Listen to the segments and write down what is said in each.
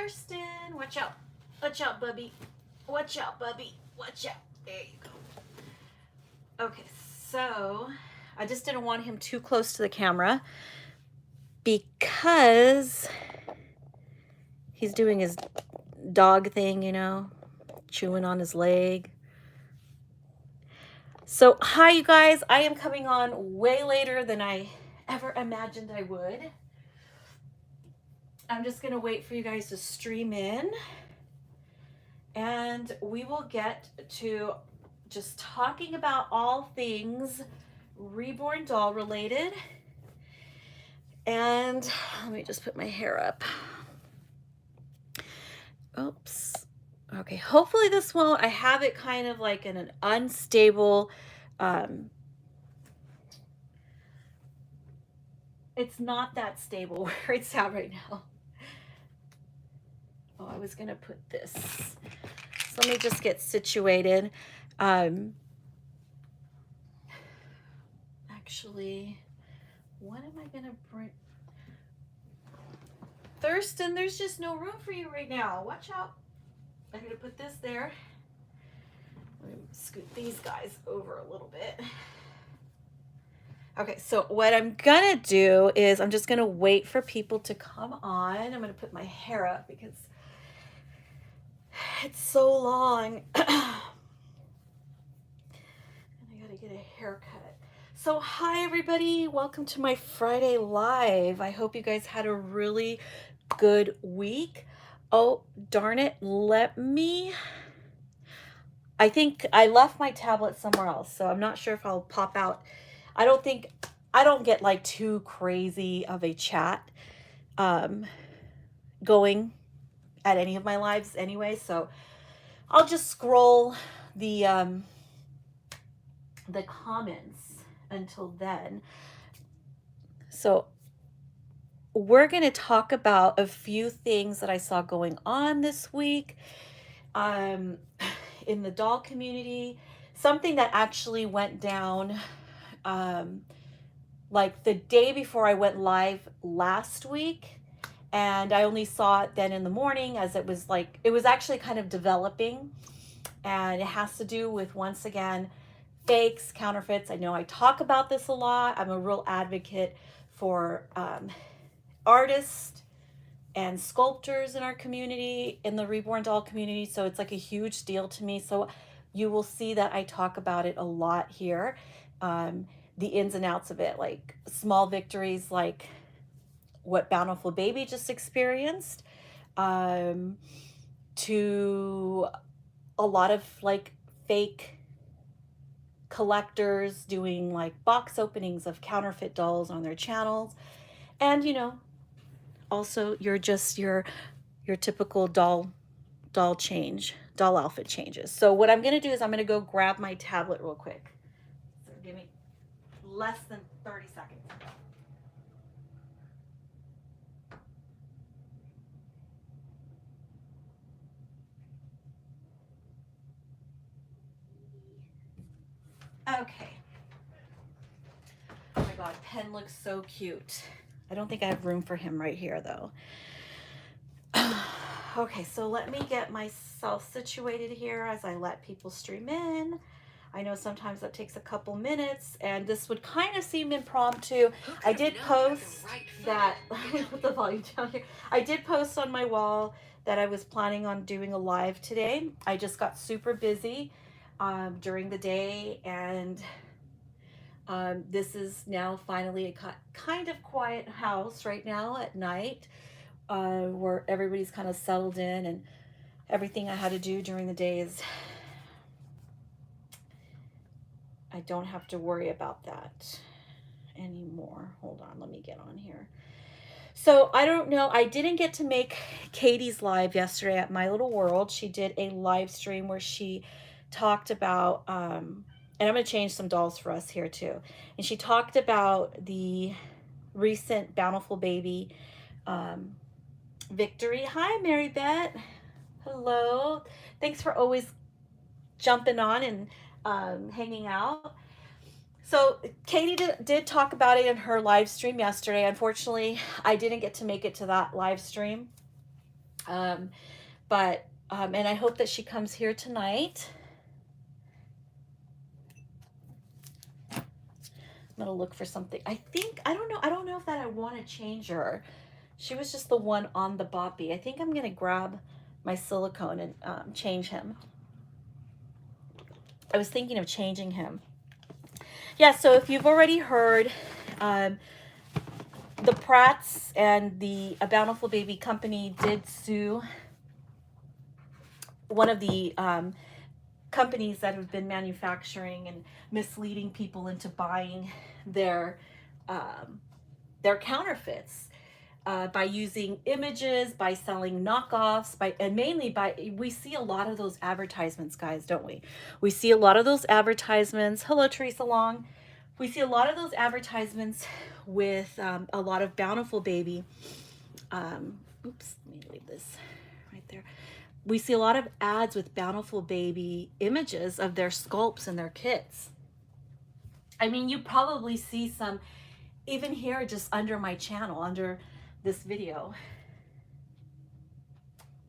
Thurston. Watch out. Watch out, Bubby. Watch out, Bubby. Watch out. There you go. Okay, so I just didn't want him too close to the camera because he's doing his dog thing, you know, chewing on his leg. So, hi, you guys. I am coming on way later than I ever imagined I would. I'm just going to wait for you guys to stream in. And we will get to just talking about all things Reborn doll related. And let me just put my hair up. Oops. Okay, hopefully this won't. I have it kind of like in an unstable, it's not that stable where it's at right now. Oh, I was going to put this. So let me just get situated. Actually, what am I going to bring? Thurston, there's just no room for you right now. Watch out. I'm going to put this there. Let me scoot these guys over a little bit. Okay, so what I'm gonna do is I'm just gonna wait for people to come on. I'm gonna put my hair up because it's so long. And I gotta get a haircut. So hi everybody, welcome to my Friday live. I hope you guys had a really good week. Oh, darn it, I think I left my tablet somewhere else, so I'm not sure if I'll pop out. I don't get like too crazy of a chat going at any of my lives anyway, so I'll just scroll the comments until then. So we're going to talk about a few things that I saw going on this week in the doll community. Something that actually went down like the day before I went live last week, and I only saw it then in the morning as it was actually kind of developing, and it has to do with, once again, fakes, counterfeits. I know I talk about this a lot. I'm a real advocate for artists and sculptors in our community, in the Reborn doll community, so it's like a huge deal to me. So you will see that I talk about it a lot here. The ins and outs of it, like small victories like what Bountiful Baby just experienced, to a lot of like fake collectors doing like box openings of counterfeit dolls on their channels. And also your typical doll outfit changes. So what I'm going to do is I'm going to go grab my tablet real quick. So give me less than 30 seconds. Okay. Oh my God, Pen looks so cute. I don't think I have room for him right here though. Okay, so let me get myself situated here as I let people stream in. I know sometimes that takes a couple minutes, and this would kind of seem impromptu. I did post that, let me put the volume down here. I did post on my wall that I was planning on doing a live today. I just got super busy during the day, and this is now finally a kind of quiet house right now at night, where everybody's kind of settled in, and everything I had to do during the day is, I don't have to worry about that anymore. Hold on, let me get on here. So I don't know, I didn't get to make Katie's live yesterday at My Little World. She did a live stream where she talked about, and I'm going to change some dolls for us here too. And she talked about the recent Bountiful Baby victory. Hi, Mary Beth. Hello. Thanks for always jumping on and hanging out. So Katie did talk about it in her live stream yesterday. Unfortunately, I didn't get to make it to that live stream. Um, and I hope that she comes here tonight. I'm gonna look for something. I don't know if that I want to change her. She was just the one on the boppy. I think I'm gonna grab my silicone and change him. I was thinking of changing him. Yeah, so if you've already heard, the Pratts and the Bountiful Baby company did sue one of the companies that have been manufacturing and misleading people into buying their um, counterfeits by using images, by selling knockoffs, we see a lot of those advertisements, guys, don't we? We see a lot of those advertisements. Hello, Teresa Long. We see a lot of those advertisements with a lot of Bountiful Baby. Oops, let me leave this right there. We see a lot of ads with Bountiful Baby images of their sculpts and their kits. I mean, you probably see some even here just under my channel, under this video.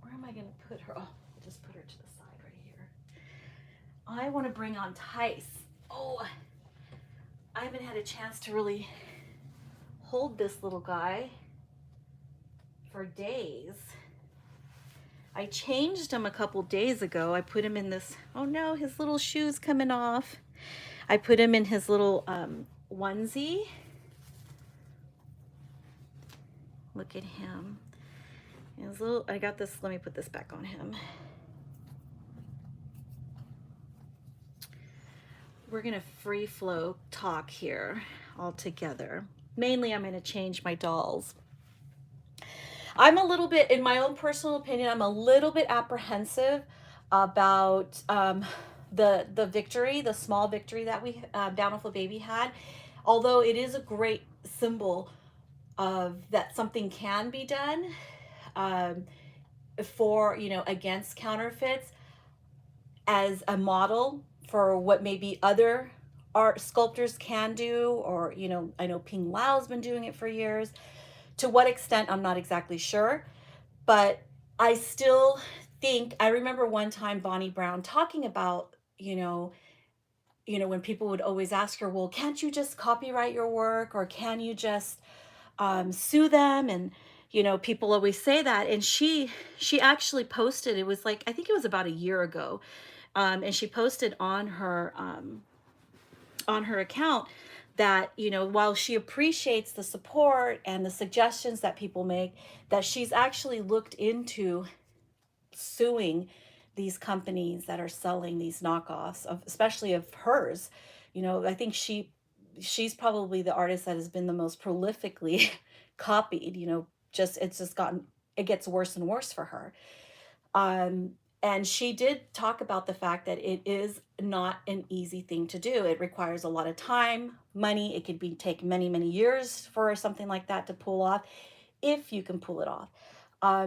Where am I going to put her? Oh, I'll just put her to the side right here. I want to bring on Tice. Oh, I haven't had a chance to really hold this little guy for days. I changed him a couple days ago. I put him in this, oh no, his little shoe's coming off. I put him in his little onesie. Look at him. His little, I got this, let me put this back on him. We're gonna free flow talk here all together. Mainly I'm gonna change my dolls. I'm a little bit, in my own personal opinion, I'm a little bit apprehensive about the victory, the small victory that we Bountiful Baby had. Although it is a great symbol of that something can be done for, you know, against counterfeits, as a model for what maybe other art sculptors can do, or, you know, I know Ping Lao's been doing it for years. To what extent, I'm not exactly sure, but I still think, I remember one time Bonnie Brown talking about, when people would always ask her, well, can't you just copyright your work, or can you just sue them? And, people always say that. And she actually posted, it was like, I think it was about a year ago. And she posted on her account that, while she appreciates the support and the suggestions that people make, that she's actually looked into suing these companies that are selling these knockoffs of, especially of hers. I think she's probably the artist that has been the most prolifically copied. It gets worse and worse for her. And she did talk about the fact that it is not an easy thing to do. It requires a lot of time, money. It could take many, many years for something like that to pull off, if you can pull it off.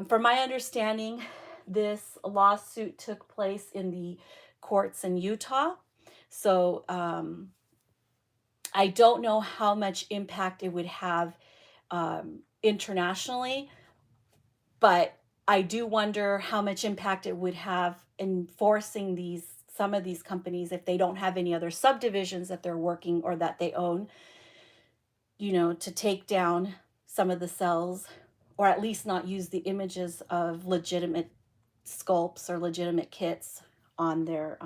From my understanding, this lawsuit took place in the courts in Utah. So I don't know how much impact it would have internationally, but I do wonder how much impact it would have in forcing some of these companies, if they don't have any other subdivisions that they're working or that they own, to take down some of the cells, or at least not use the images of legitimate sculpts or legitimate kits on their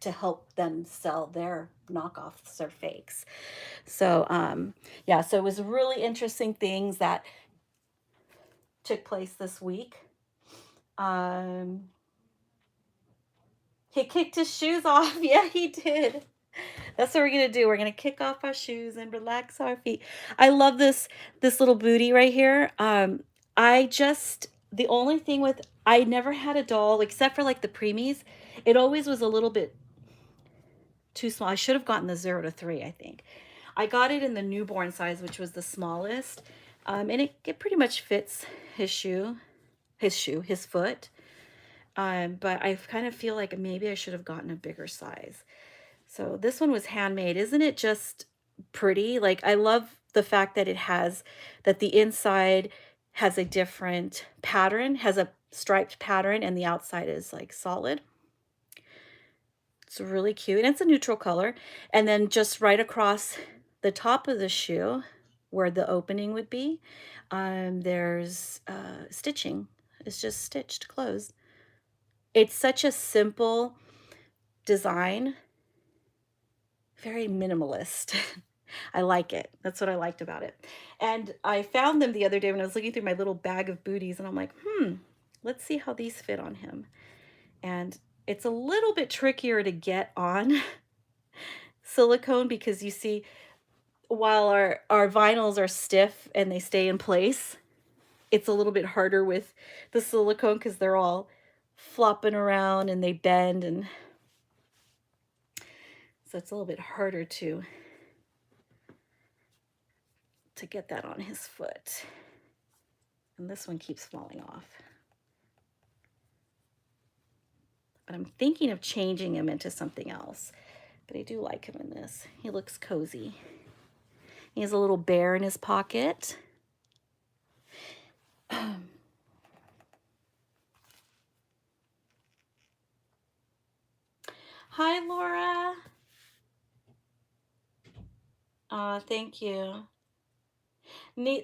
to help them sell their knockoffs or fakes. So yeah, so it was really interesting things that took place this week. He kicked his shoes off. Yeah, he did. That's what we're gonna do. We're gonna kick off our shoes and relax our feet. I love this little booty right here. The only thing with, I never had a doll except for like the preemies. It always was a little bit too small. I should have gotten the 0 to 3, I think. I got it in the newborn size, which was the smallest. And it pretty much fits his foot. But I kind of feel like maybe I should have gotten a bigger size. So this one was handmade. Isn't it just pretty? Like, I love the fact that the inside has a different pattern, has a striped pattern, and the outside is like solid. It's really cute, and it's a neutral color. And then just right across the top of the shoe, where the opening would be, there's stitching. It's just stitched closed. It's such a simple design, very minimalist. I like it. That's what I liked about it. And I found them the other day when I was looking through my little bag of booties, and I'm like, let's see how these fit on him. And it's a little bit trickier to get on silicone because you see, while our vinyls are stiff and they stay in place, it's a little bit harder with the silicone because they're all flopping around and they bend, and so it's a little bit harder to get that on his foot. And this one keeps falling off. But I'm thinking of changing him into something else. But I do like him in this. He looks cozy. He has a little bear in his pocket. Hi, Laura. Thank you.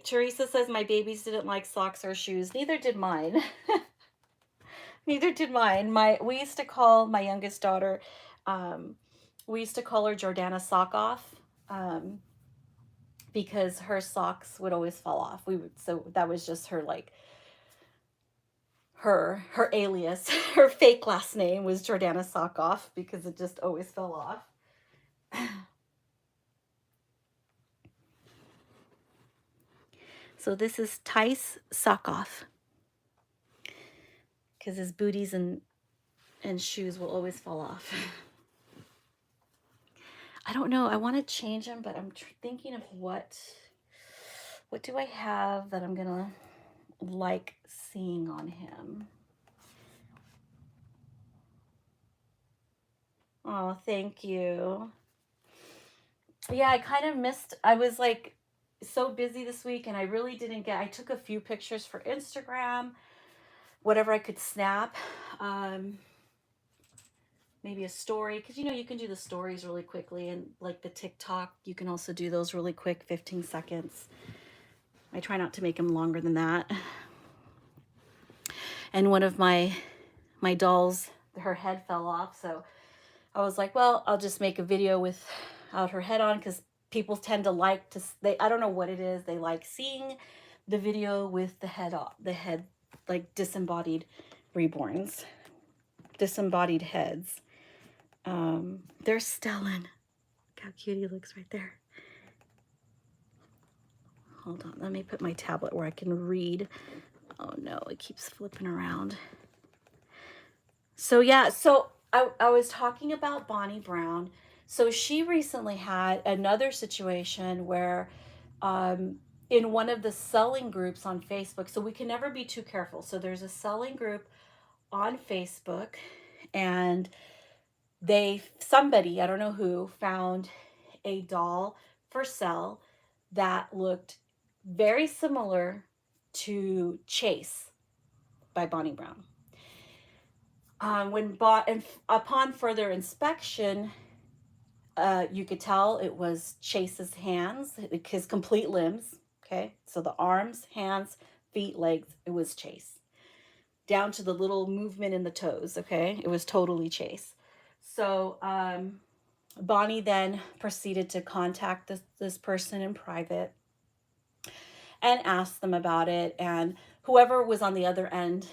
Teresa says my babies didn't like socks or shoes. Neither did mine. Neither did mine. We used to call my youngest daughter, we used to call her Jordana Sock Off, because her socks would always fall off. So that was just her, like, her alias. Her fake last name was Jordana Sock Off because it just always fell off. So this is Tice Sock Off, because his booties and shoes will always fall off. I don't know. I want to change him, but I'm thinking of what do I have that I'm gonna like seeing on him. Oh, thank you. Yeah, I kind of missed. I was like so busy this week, and I really didn't I took a few pictures for Instagram, whatever I could snap. Maybe a story, because you can do the stories really quickly, and like the TikTok, you can also do those really quick, 15 seconds. I try not to make them longer than that. And one of my dolls, her head fell off, so I was like, well, I'll just make a video without her head on, because people tend to like to, I don't know what it is, they like seeing the video with the head off, like disembodied reborns, disembodied heads. There's Stellan. Look how cute he looks right there. Hold on, let me put my tablet where I can read. Oh no, it keeps flipping around. So yeah, so I was talking about Bonnie Brown. So she recently had another situation where in one of the selling groups on Facebook, so we can never be too careful. So there's a selling group on Facebook, and somebody, I don't know who, found a doll for sale that looked very similar to Chase by Bonnie Brown. Upon further inspection, you could tell it was Chase's hands, his complete limbs. Okay, so the arms, hands, feet, legs, it was Chase, down to the little movement in the toes. Okay, it was totally Chase. So Bonnie then proceeded to contact this person in private and ask them about it. And whoever was on the other end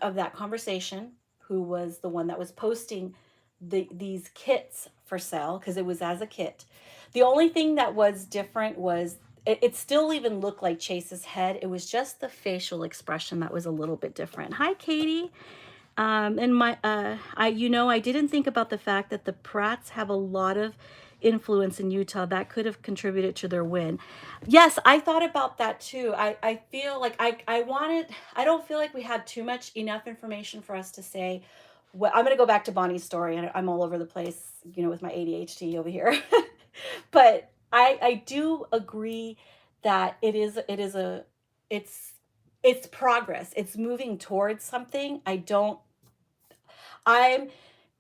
of that conversation, who was the one that was posting these kits for sale, because it was as a kit, the only thing that was different was it still even looked like Chase's head. It was just the facial expression that was a little bit different. Hi, Katie. And I didn't think about the fact that the Pratts have a lot of influence in Utah that could have contributed to their win. Yes, I thought about that too. I feel like I don't feel like we had enough information for us to say. Well, I'm going to go back to Bonnie's story, and I'm all over the place, with my ADHD over here. But I do agree that it's it's progress. It's moving towards something. I'm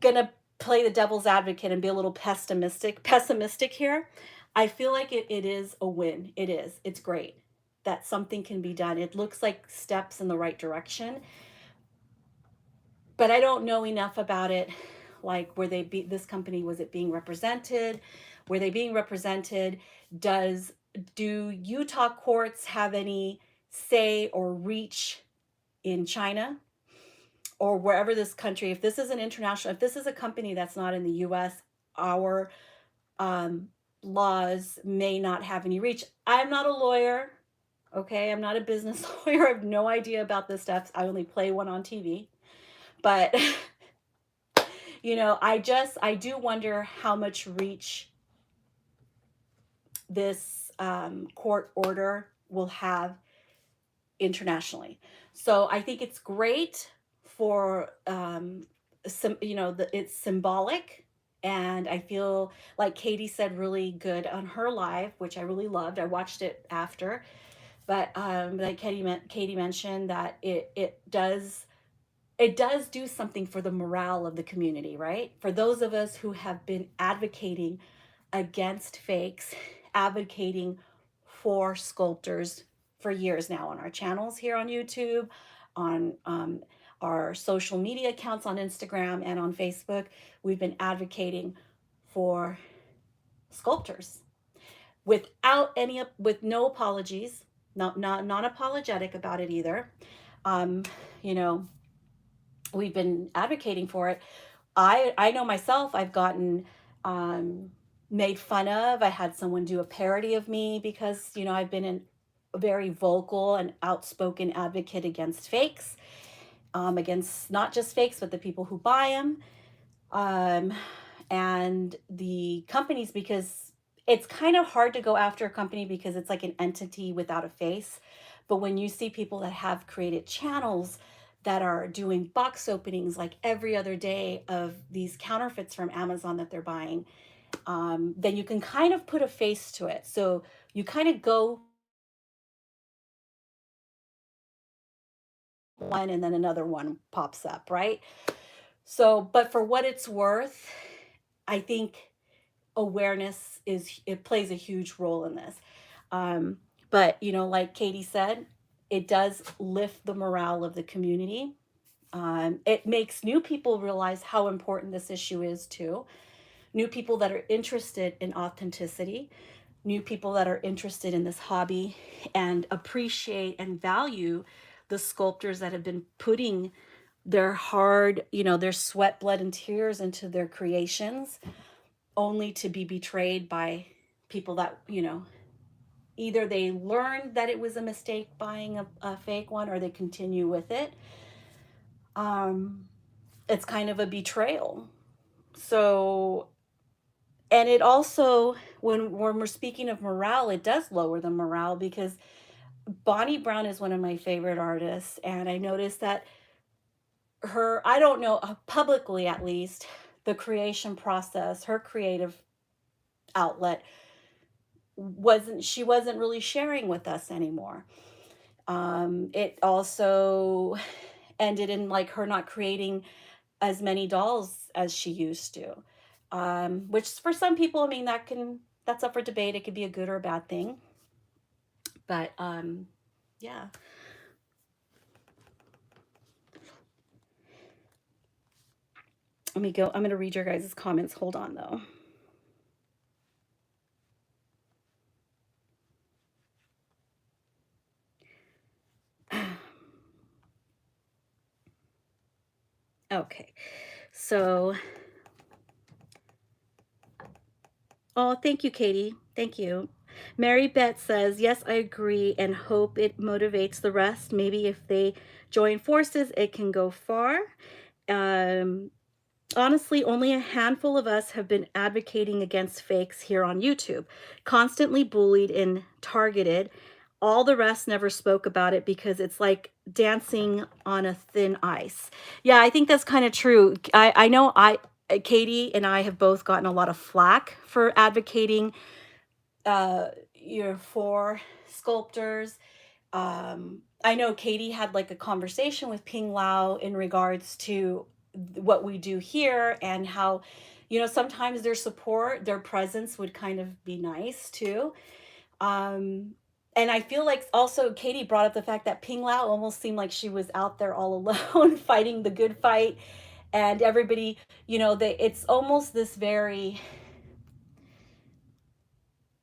gonna play the devil's advocate and be a little pessimistic here. I feel like it is a win. It is. It's great that something can be done. It looks like steps in the right direction, but I don't know enough about it. Like, this company, was it being represented? Were they being represented? Do Utah courts have any say or reach in China or wherever this country, if this is if this is a company that's not in the US, our um, laws may not have any reach. I'm not a lawyer, okay? I'm not a business lawyer. I have no idea about this stuff. I only play one on TV. But, I do wonder how much reach this court order will have internationally. So I think it's great for it's symbolic, and I feel like Katie said really good on her live, which I really loved. I watched it after, but like Katie mentioned that it does do something for the morale of the community, right? For those of us who have been advocating against fakes, advocating for sculptors for years now on our channels here on YouTube, on our social media accounts on Instagram and on Facebook. We've been advocating for sculptors with no apologies, not apologetic about it either. Um, you know, we've been advocating for it. I know myself, I've gotten made fun of. I had someone do a parody of me because, I've been a very vocal and outspoken advocate against fakes, against not just fakes, but the people who buy them, and the companies, because it's kind of hard to go after a company because it's like an entity without a face. But when you see people that have created channels that are doing box openings like every other day of these counterfeits from Amazon that they're buying, then you can kind of put a face to it. So you kind of go one and then another one pops up, right? So, but for what it's worth, I think awareness it plays a huge role in this. But like Katie said, it does lift the morale of the community. It makes new people realize how important this issue is too. New people that are interested in authenticity, new people that are interested in this hobby and appreciate and value the sculptors that have been putting their sweat, blood, and tears into their creations, only to be betrayed by people that, either they learned that it was a mistake buying a fake one, or they continue with it. It's kind of a betrayal. So, and it also, when we're speaking of morale, it does lower the morale, because Bonnie Brown is one of my favorite artists, and I noticed that I don't know, publicly at least, the creation process, her creative outlet, she wasn't really sharing with us anymore. It also ended in like her not creating as many dolls as she used to, which for some people, I mean, that's up for debate. It could be a good or a bad thing, but yeah. Let me go. I'm going to read your guys' comments. Hold on, though. Okay. So, oh, thank you, Katie. Thank you. Mary Beth says, yes, I agree and hope it motivates the rest. Maybe if they join forces, it can go far. Honestly, only a handful of us have been advocating against fakes here on YouTube, constantly bullied and targeted. All the rest never spoke about it because it's like dancing on a thin ice. Yeah, I think that's kind of true. I know Katie and I have both gotten a lot of flack for advocating for sculptors. I know Katie had like a conversation with Ping Lao in regards to what we do here and how, sometimes their support, their presence would kind of be nice too. Um, and I feel like also Katie brought up the fact that Ping Lao almost seemed like she was out there all alone fighting the good fight, and everybody, it's almost this very,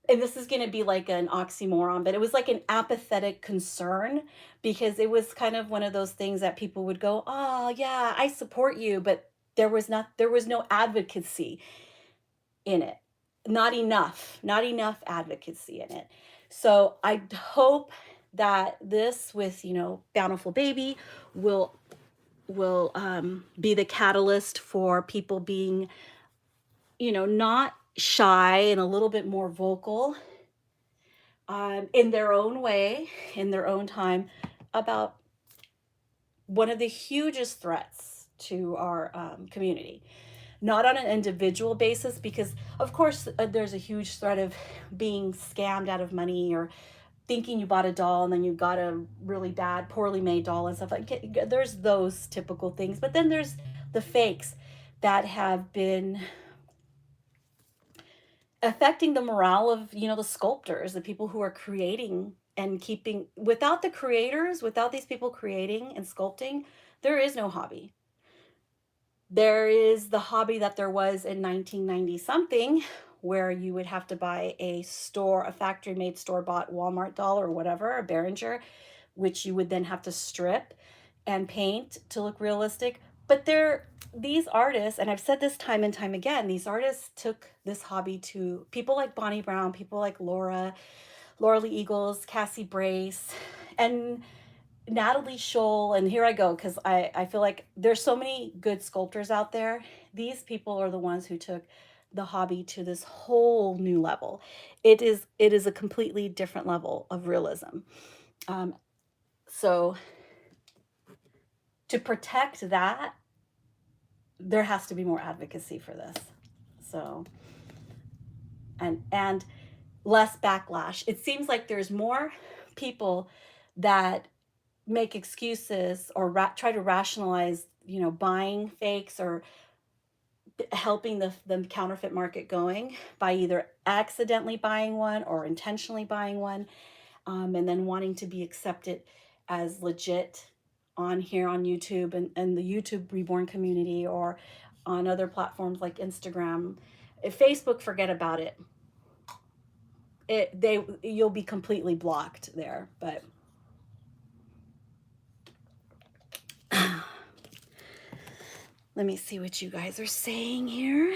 and this is going to be like an oxymoron, but it was like an apathetic concern, because it was kind of one of those things that people would go, "Oh, yeah, I support you," but there was no advocacy in it. Not enough advocacy in it. So I hope that this with, Bountiful Baby will be the catalyst for people being, not shy and a little bit more vocal, in their own way, in their own time, about one of the hugest threats to our community. Not on an individual basis, because of course there's a huge threat of being scammed out of money, or thinking you bought a doll and then you got a really bad, poorly made doll and stuff like. There's those typical things, but then there's the fakes that have been affecting the morale of, the sculptors, the people who are creating and keeping. Without the creators, without these people creating and sculpting, there is no hobby. There is the hobby that there was in 1990 something, where you would have to buy a factory made store bought Walmart doll or whatever, a Behringer, which you would then have to strip and paint to look realistic. But these artists, and I've said this time and time again, these artists took this hobby to people like Bonnie Brown, people like Laura Lee Eagles, Cassie Brace, and Natalie Scholl. And here I go, because I feel like there's so many good sculptors out there. These people are the ones who took the hobby to this whole new level. It is a completely different level of realism. Um, so to protect that, there has to be more advocacy for this. So, and less backlash. It seems like there's more people that make excuses or try to rationalize, buying fakes or helping the counterfeit market going by either accidentally buying one or intentionally buying one, and then wanting to be accepted as legit on here on YouTube and the YouTube Reborn community, or on other platforms like Instagram. Facebook, forget about it. You'll be completely blocked there. But let me see what you guys are saying here.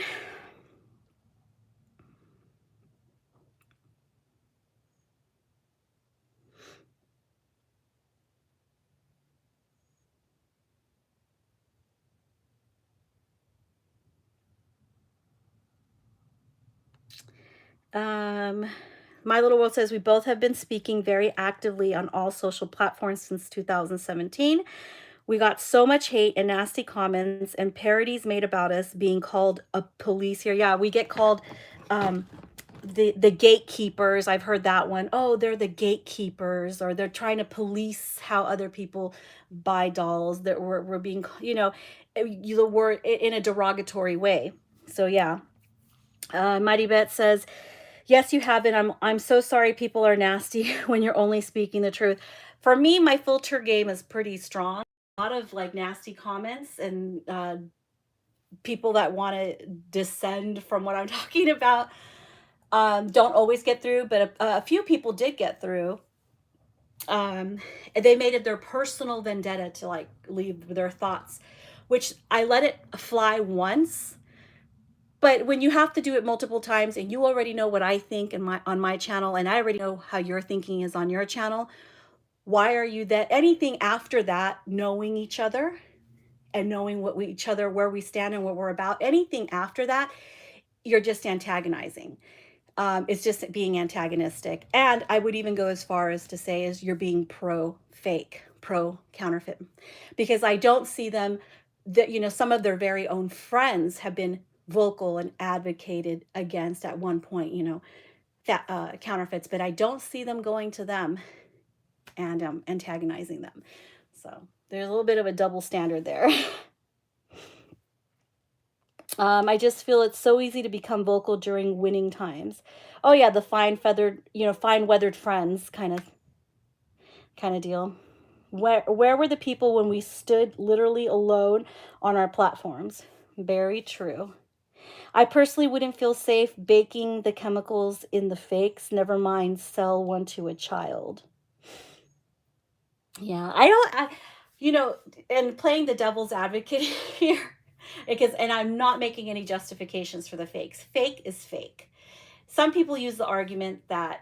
My Little World says, we both have been speaking very actively on all social platforms since 2017. We got so much hate and nasty comments and parodies made about us being called a police here. Yeah, we get called the gatekeepers. I've heard that one. Oh, they're the gatekeepers, or they're trying to police how other people buy dolls. That we're being, the word in a derogatory way. So yeah. Mighty Bet says, yes, you have it. I'm so sorry people are nasty when you're only speaking the truth. For me, my filter game is pretty strong. A lot of like nasty comments and people that want to descend from what I'm talking about don't always get through, but a few people did get through. And they made it their personal vendetta to like leave their thoughts, which I let it fly once. But when you have to do it multiple times, and you already know what I think on my channel, and I already know how your thinking is on your channel, why are you that anything after that, knowing each other and knowing each other, where we stand and what we're about, anything after that, you're just antagonizing. It's just being antagonistic. And I would even go as far as to say is you're being pro fake, pro counterfeit, because I don't see them that, some of their very own friends have been vocal and advocated against at one point, counterfeits, but I don't see them going to them and antagonizing them. So there's a little bit of a double standard there. I just feel it's so easy to become vocal during winning times. Oh yeah, the fine feathered, fine weathered friends kind of deal. Where were the people when we stood literally alone on our platforms? Very true. I personally wouldn't feel safe baking the chemicals in the fakes, never mind sell one to a child. Yeah, I don't, and playing the devil's advocate here, and I'm not making any justifications for the fakes. Fake is fake. Some people use the argument that,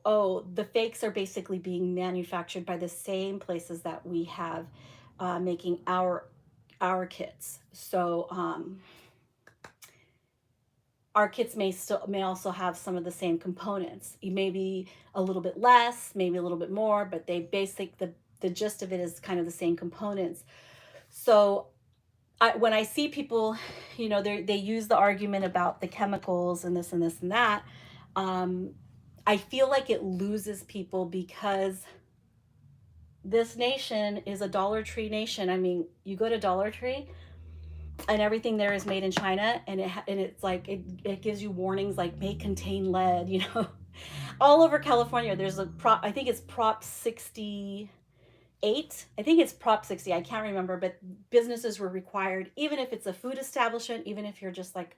oh, the fakes are basically being manufactured by the same places that we have making our kits. So our kits may also have some of the same components. Maybe a little bit less, maybe a little bit more, but the gist of it is kind of the same components. So when I see people, they use the argument about the chemicals and this and this and that, I feel like it loses people because this nation is a Dollar Tree nation. I mean, you go to Dollar Tree and everything there is made in China, and it's like it gives you warnings like may contain lead, all over California. There's I think it's Prop 68. I think it's Prop 60. I can't remember, but businesses were required, even if it's a food establishment, even if you're just like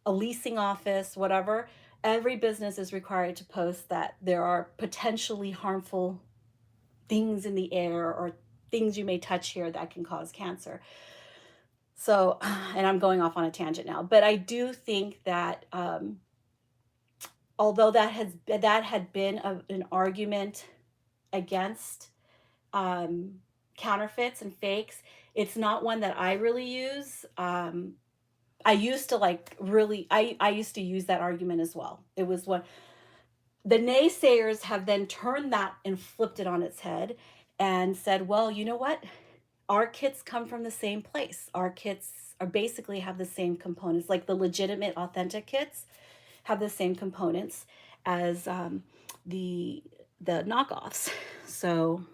a leasing office, whatever, every business is required to post that there are potentially harmful things in the air or things you may touch here that can cause cancer. So, and I'm going off on a tangent now, but I do think that although that had been an argument against counterfeits and fakes, it's not one that I really use. I used to I used to use that argument as well. It was what the naysayers have then turned that and flipped it on its head and said, well, you know what? Our kits come from the same place. Our kits are basically have the same components, like the legitimate, authentic kits have the same components as the knockoffs. So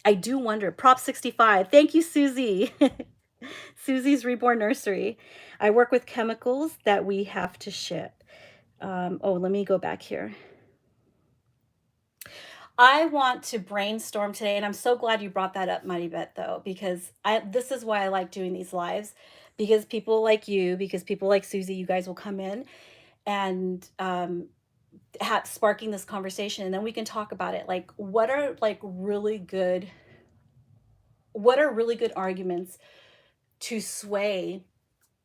I do wonder. Prop 65. Thank you, Susie. Susie's Reborn Nursery. I work with chemicals that we have to ship. Let me go back here. I want to brainstorm today, and I'm so glad you brought that up, Mighty Bet, though, because this is why I like doing these lives, because people like you, because people like Susie, you guys will come in and sparking this conversation, and then we can talk about it. Like, what are really good arguments to sway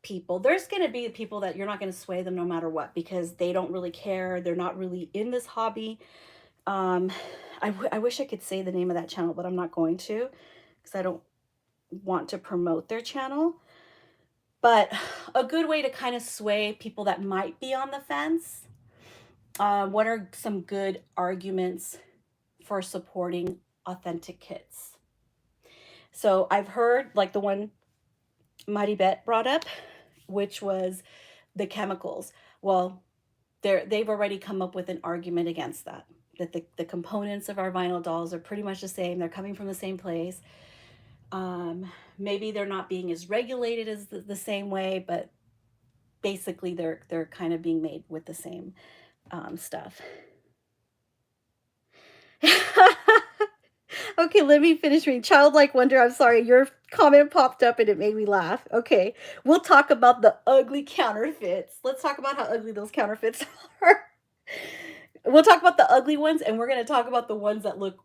people? There's going to be people that you're not going to sway them no matter what, because they don't really care. They're not really in this hobby. I wish I could say the name of that channel, but I'm not going to because I don't want to promote their channel. But a good way to kind of sway people that might be on the fence. What are some good arguments for supporting authentic kits? So I've heard like the one Mighty Bet brought up, which was the chemicals. Well, they've already come up with an argument against that the components of our vinyl dolls are pretty much the same. They're coming from the same place. Maybe they're not being as regulated as the same way, but basically they're kind of being made with the same stuff. Okay, let me finish reading. Childlike Wonder, I'm sorry, your comment popped up and it made me laugh. Okay, we'll talk about the ugly counterfeits. Let's talk about how ugly those counterfeits are. We'll talk about the ugly ones, and we're going to talk about the ones that look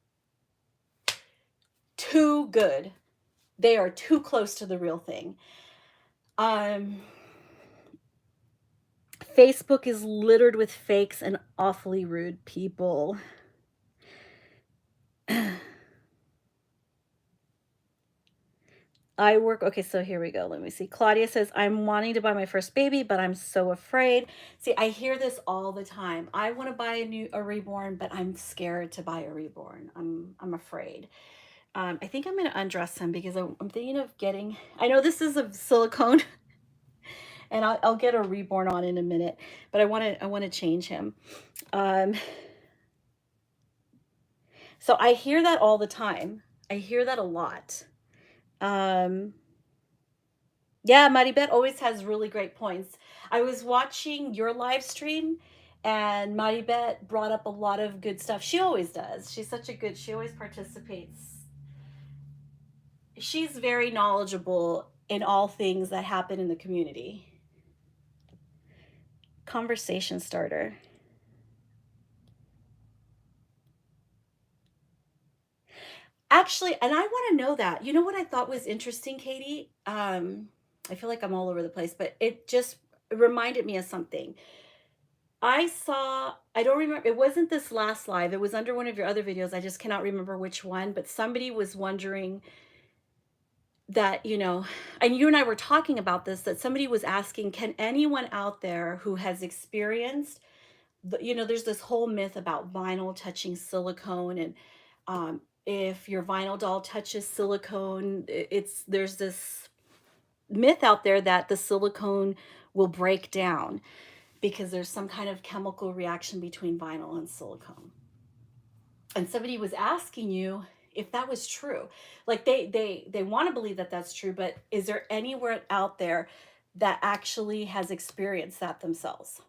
too good. They are too close to the real thing. Facebook is littered with fakes and awfully rude people. Okay, so here we go. Let me see. Claudia says, I'm wanting to buy my first baby, but I'm so afraid. See, I hear this all the time. I want to buy a Reborn, but I'm scared to buy a Reborn. I'm afraid. I think I'm going to undress him because I'm thinking of getting, I know this is a silicone and I'll get a Reborn on in a minute, but I want to change him. So I hear that all the time. I hear that a lot. Um, yeah, Maribet always has really great points. I was watching your live stream and Maribet brought up a lot of good stuff. She always does. She always participates. She's very knowledgeable in all things that happen in the community. Conversation starter. Actually, and I want to know that. You know what I thought was interesting, Katie? I feel like I'm all over the place, but it just reminded me of something. I don't remember, it wasn't this last live, it was under one of your other videos. I just cannot remember which one, but somebody was wondering that, and you and I were talking about this, that somebody was asking, can anyone out there who has experienced there's this whole myth about vinyl touching silicone, and if your vinyl doll touches silicone, there's this myth out there that the silicone will break down because there's some kind of chemical reaction between vinyl and silicone. And somebody was asking you if that was true. Like they want to believe that that's true, but is there anywhere out there that actually has experienced that themselves?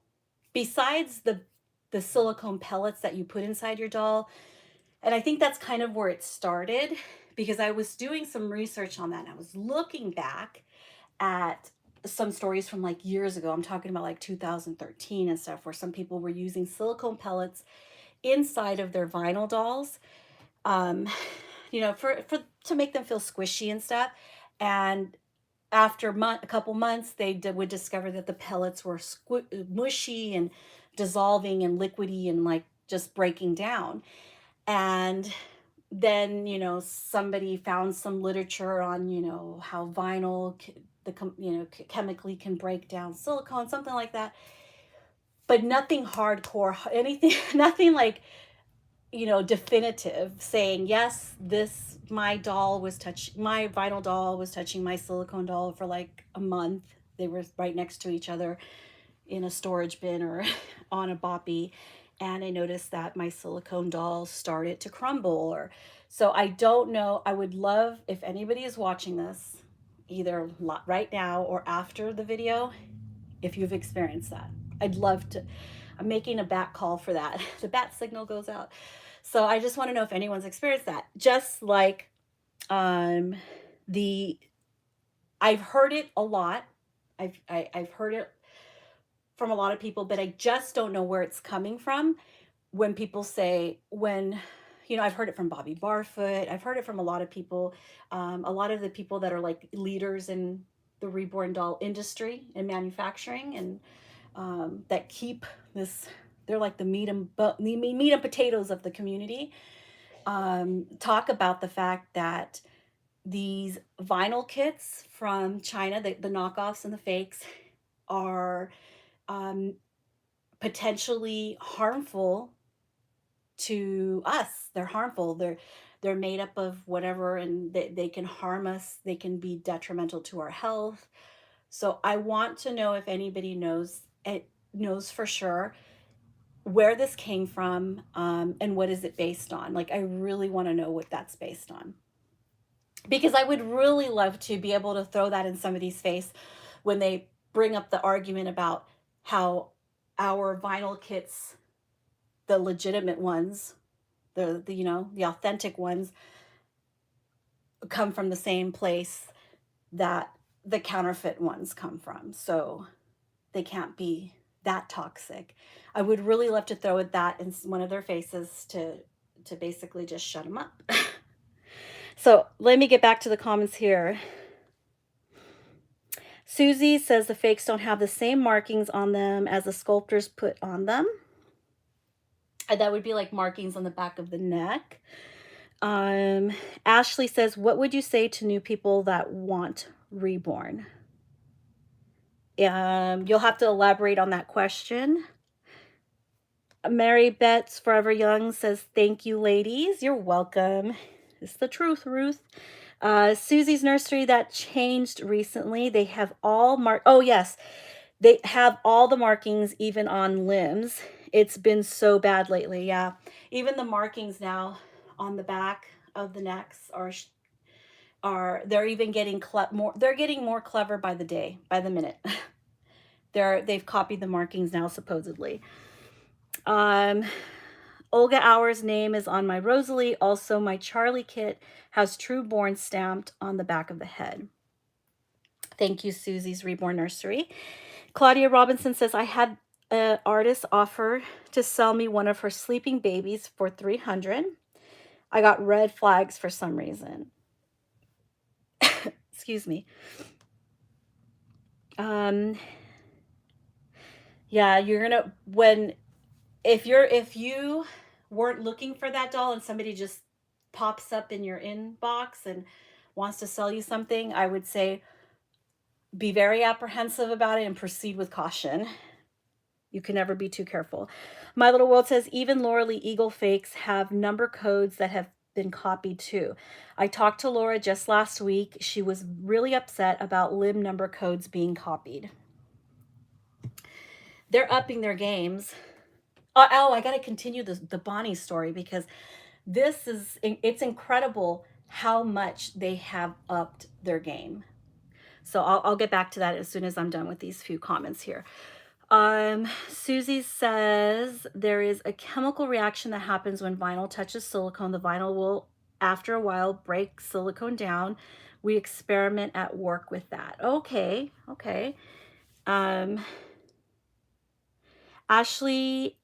Besides the silicone pellets that you put inside your doll. And I think that's kind of where it started, because I was doing some research on that and I was looking back at some stories from like years ago. I'm talking about like 2013 and stuff, where some people were using silicone pellets inside of their vinyl dolls, um, for to make them feel squishy and stuff. And after a couple months, would discover that the pellets were mushy and dissolving and liquidy and like just breaking down. And then somebody found some literature on how vinyl chemically can break down silicone, something like that, but nothing hardcore, anything, nothing like definitive saying yes, this my vinyl doll was touching my silicone doll for like a month. They were right next to each other in a storage bin or on a boppy, and I noticed that my silicone doll started to crumble. Or so I don't know. I would love if anybody is watching this, either right now or after the video, if you've experienced that. I'd love to. I'm making a bat call for that. The bat signal goes out. So I just want to know if anyone's experienced that. Just like um the I've heard it a lot. I've heard it from a lot of people, but I just don't know where it's coming from. When people say, I've heard it from Bobby Barfoot. I've heard it from a lot of people, a lot of the people that are like leaders in the reborn doll industry and manufacturing, and that keep this. They're like the meat and potatoes of the community. Talk about the fact that these vinyl kits from China, the knockoffs and the fakes, are um, potentially harmful to us. They're harmful. They're made up of whatever, and they can harm us. They can be detrimental to our health. So I want to know if anybody knows for sure where this came from, and what is it based on. Like, I really want to know what that's based on, because I would really love to be able to throw that in somebody's face when they bring up the argument about how our vinyl kits, the legitimate ones, the authentic ones, come from the same place that the counterfeit ones come from. So they can't be that toxic. I would really love to throw that in one of their faces to basically just shut them up. So let me get back to the comments here. Susie says the fakes don't have the same markings on them as the sculptors put on them. And that would be like markings on the back of the neck. Ashley says, what would you say to new people that want Reborn? You'll have to elaborate on that question. Mary Betts Forever Young says, thank you, ladies. You're welcome. It's the truth, Ruth. Susie's Nursery, that changed recently. They have all oh yes, they have all the markings even on limbs. It's been so bad lately. Yeah, even the markings now on the back of the necks are they're even getting they're getting more clever by the day, by the minute. They've copied the markings now, supposedly. Olga Hour's name is on my Rosalie. Also, my Charlie kit has True Born stamped on the back of the head. Thank you, Susie's Reborn Nursery. Claudia Robinson says, I had an artist offer to sell me one of her sleeping babies for $300. I got red flags for some reason. Excuse me. Yeah, you're gonna if you weren't looking for that doll and somebody just pops up in your inbox and wants to sell you something, I would say be very apprehensive about it and proceed with caution. You can never be too careful. My Little World says, even Laura Lee Eagle fakes have number codes that have been copied too. I talked to Laura just last week. She was really upset about limb number codes being copied. They're upping their games. Oh, I got to continue the Bonnie story, because it's incredible how much they have upped their game. So I'll get back to that as soon as I'm done with these few comments here. Susie says, there is a chemical reaction that happens when vinyl touches silicone. The vinyl will, after a while, break silicone down. We experiment at work with that. Okay. Ashley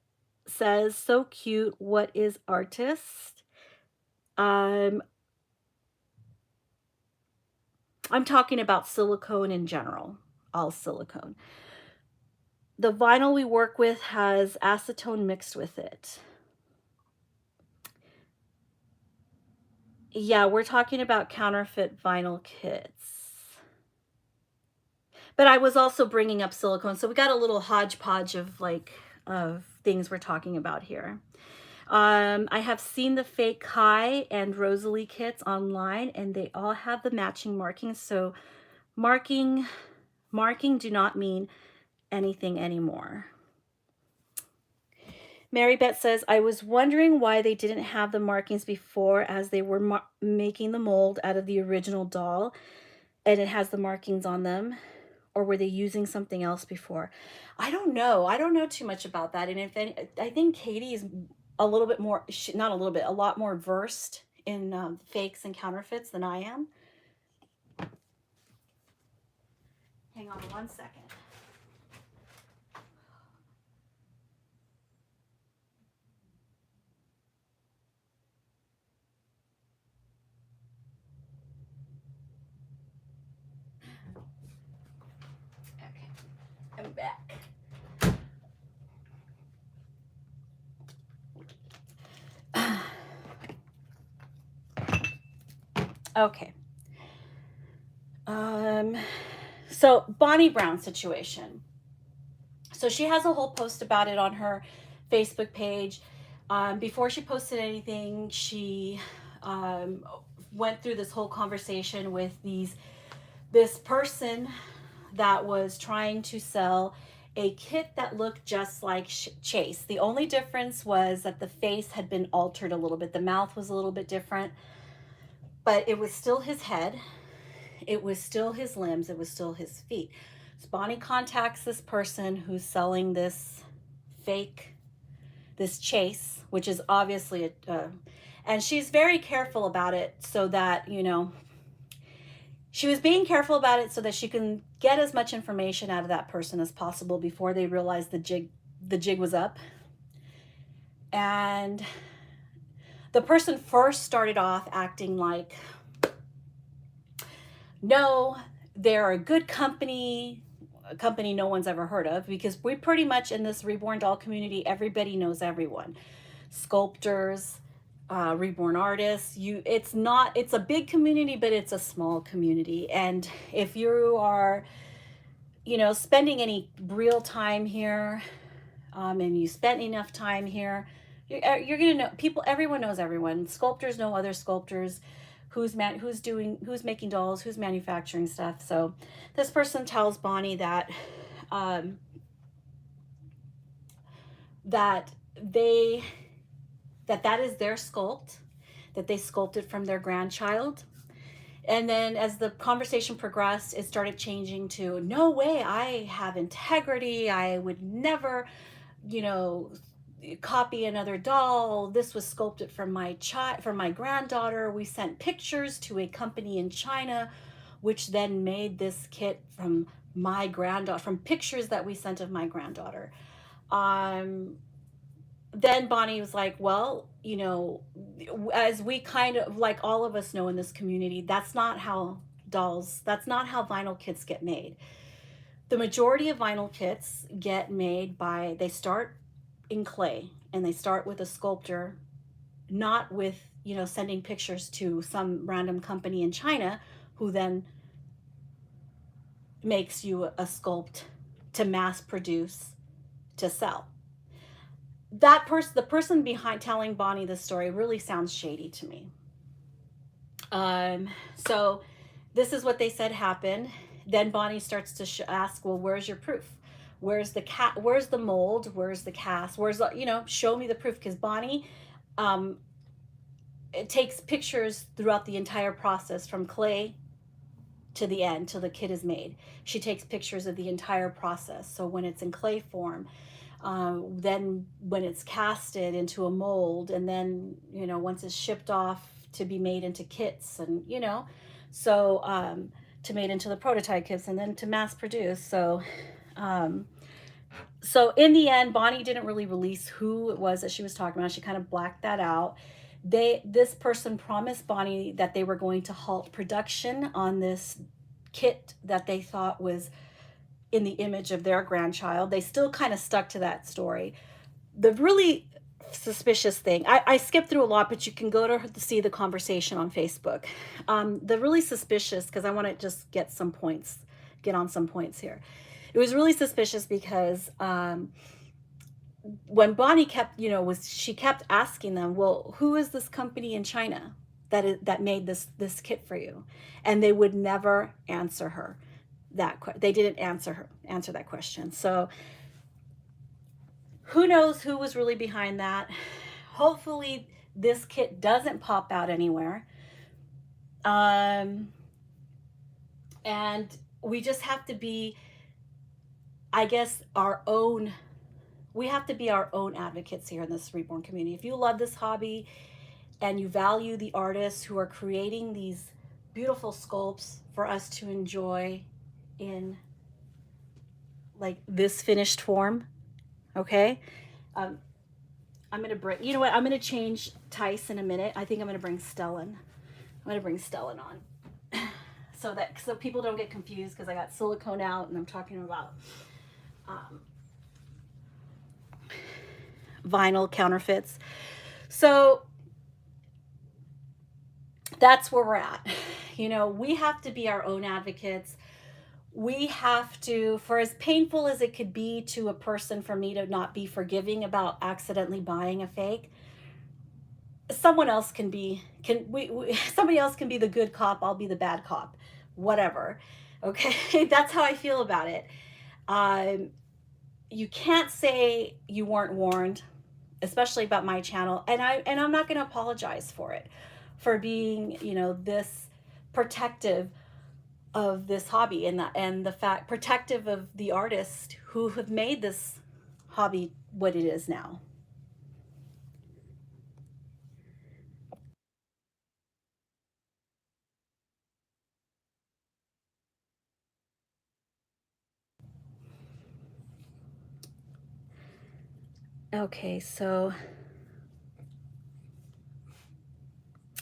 says, so cute. What is artist? I'm talking about silicone in general, all silicone. The vinyl we work with has acetone mixed with it. Yeah, we're talking about counterfeit vinyl kits. But I was also bringing up silicone, so we got a little hodgepodge of things we're talking about here. I have seen the fake Kai and Rosalie kits online, and they all have the matching markings. So marking do not mean anything anymore. Mary Beth says, I was wondering why they didn't have the markings before, as they were making the mold out of the original doll and it has the markings on them. Or were they using something else before? I don't know. I don't know too much about that. And I think Katie is a little bit more, not a little bit, a lot more versed in fakes and counterfeits than I am. Hang on one second. Okay, I'm back. Okay. So Bonnie Brown situation. So she has a whole post about it on her Facebook page. Before she posted anything, she went through this whole conversation with this person that was trying to sell a kit that looked just like Chase. The only difference was that the face had been altered a little bit. The mouth was a little bit different, but it was still his head. It was still his limbs. It was still his feet. So Bonnie contacts this person who's selling this fake, this Chase, which is obviously and she's very careful about it so that, she was being careful about it so that she can get as much information out of that person as possible before they realized the jig was up. And the person first started off acting like, no, they're a good company, a company no one's ever heard of, because we pretty much in this Reborn doll community, everybody knows everyone. Sculptors, Reborn artists, it's a big community, but it's a small community. And if you are, spending any real time here, and you spent enough time here, you're gonna know people. Everyone knows everyone. Sculptors know other sculptors. Who's making dolls, who's manufacturing stuff. So this person tells Bonnie that that is their sculpt, that they sculpted from their grandchild. And then as the conversation progressed, it started changing to, no way, I have integrity. I would never, you know, copy another doll. This was sculpted from my child, from my granddaughter. We sent pictures to a company in China, which then made this kit from my granddaughter, from pictures that we sent of my granddaughter. Um, then Bonnie was like, well, you know, as we kind of, like all of us know in this community, that's not how dolls, that's not how vinyl kits get made. The majority of vinyl kits get made by, they start in clay and they start with a sculptor, not with, you know, sending pictures to some random company in China who then makes you a sculpt to mass produce to sell. That person, the person behind telling Bonnie this story, really sounds shady to me. So this is what they said happened. Then Bonnie starts to ask, well, where's your proof? Where's the cat? Where's the mold? Where's the cast? Where's the, you know, show me the proof? Because Bonnie, um, it takes pictures throughout the entire process from clay to the end till the kit is made. She takes pictures of the entire process. So when it's in clay form, then when it's casted into a mold, and then, you know, once it's shipped off to be made into kits, and, you know, so to made into the prototype kits and then to mass produce. Um, so in the end, Bonnie didn't really release who it was that she was talking about. She kind of blacked that out. This person promised Bonnie that they were going to halt production on this kit that they thought was in the image of their grandchild. They still kind of stuck to that story. The really suspicious thing, I skipped through a lot, but you can go to see the conversation on Facebook. The really suspicious, because I want to just get on some points here. It was really suspicious because when Bonnie kept, you know, she kept asking them, well, who is this company in China that made this kit for you? And they would never answer her they didn't answer that question. So who knows who was really behind that? Hopefully this kit doesn't pop out anywhere. And we just have to be, I guess, we have to be our own advocates here in this Reborn community. If you love this hobby and you value the artists who are creating these beautiful sculpts for us to enjoy in like this finished form, okay? I'm gonna bring, you know what, I'm gonna change Tice in a minute. I think I'm gonna bring Stellan. I'm gonna bring Stellan on so people don't get confused, because I got Silicone out and I'm talking about vinyl counterfeits. So that's where we're at. You know, we have to be our own advocates. We have to, for as painful as it could be to a person for me to not be forgiving about accidentally buying a fake, somebody else can be the good cop, I'll be the bad cop, whatever. Okay, that's how I feel about it. You can't say you weren't warned, especially about my channel, and I'm not going to apologize for it, for being, you know, this protective of this hobby, and the fact protective of the artists who have made this hobby what it is now. Okay, so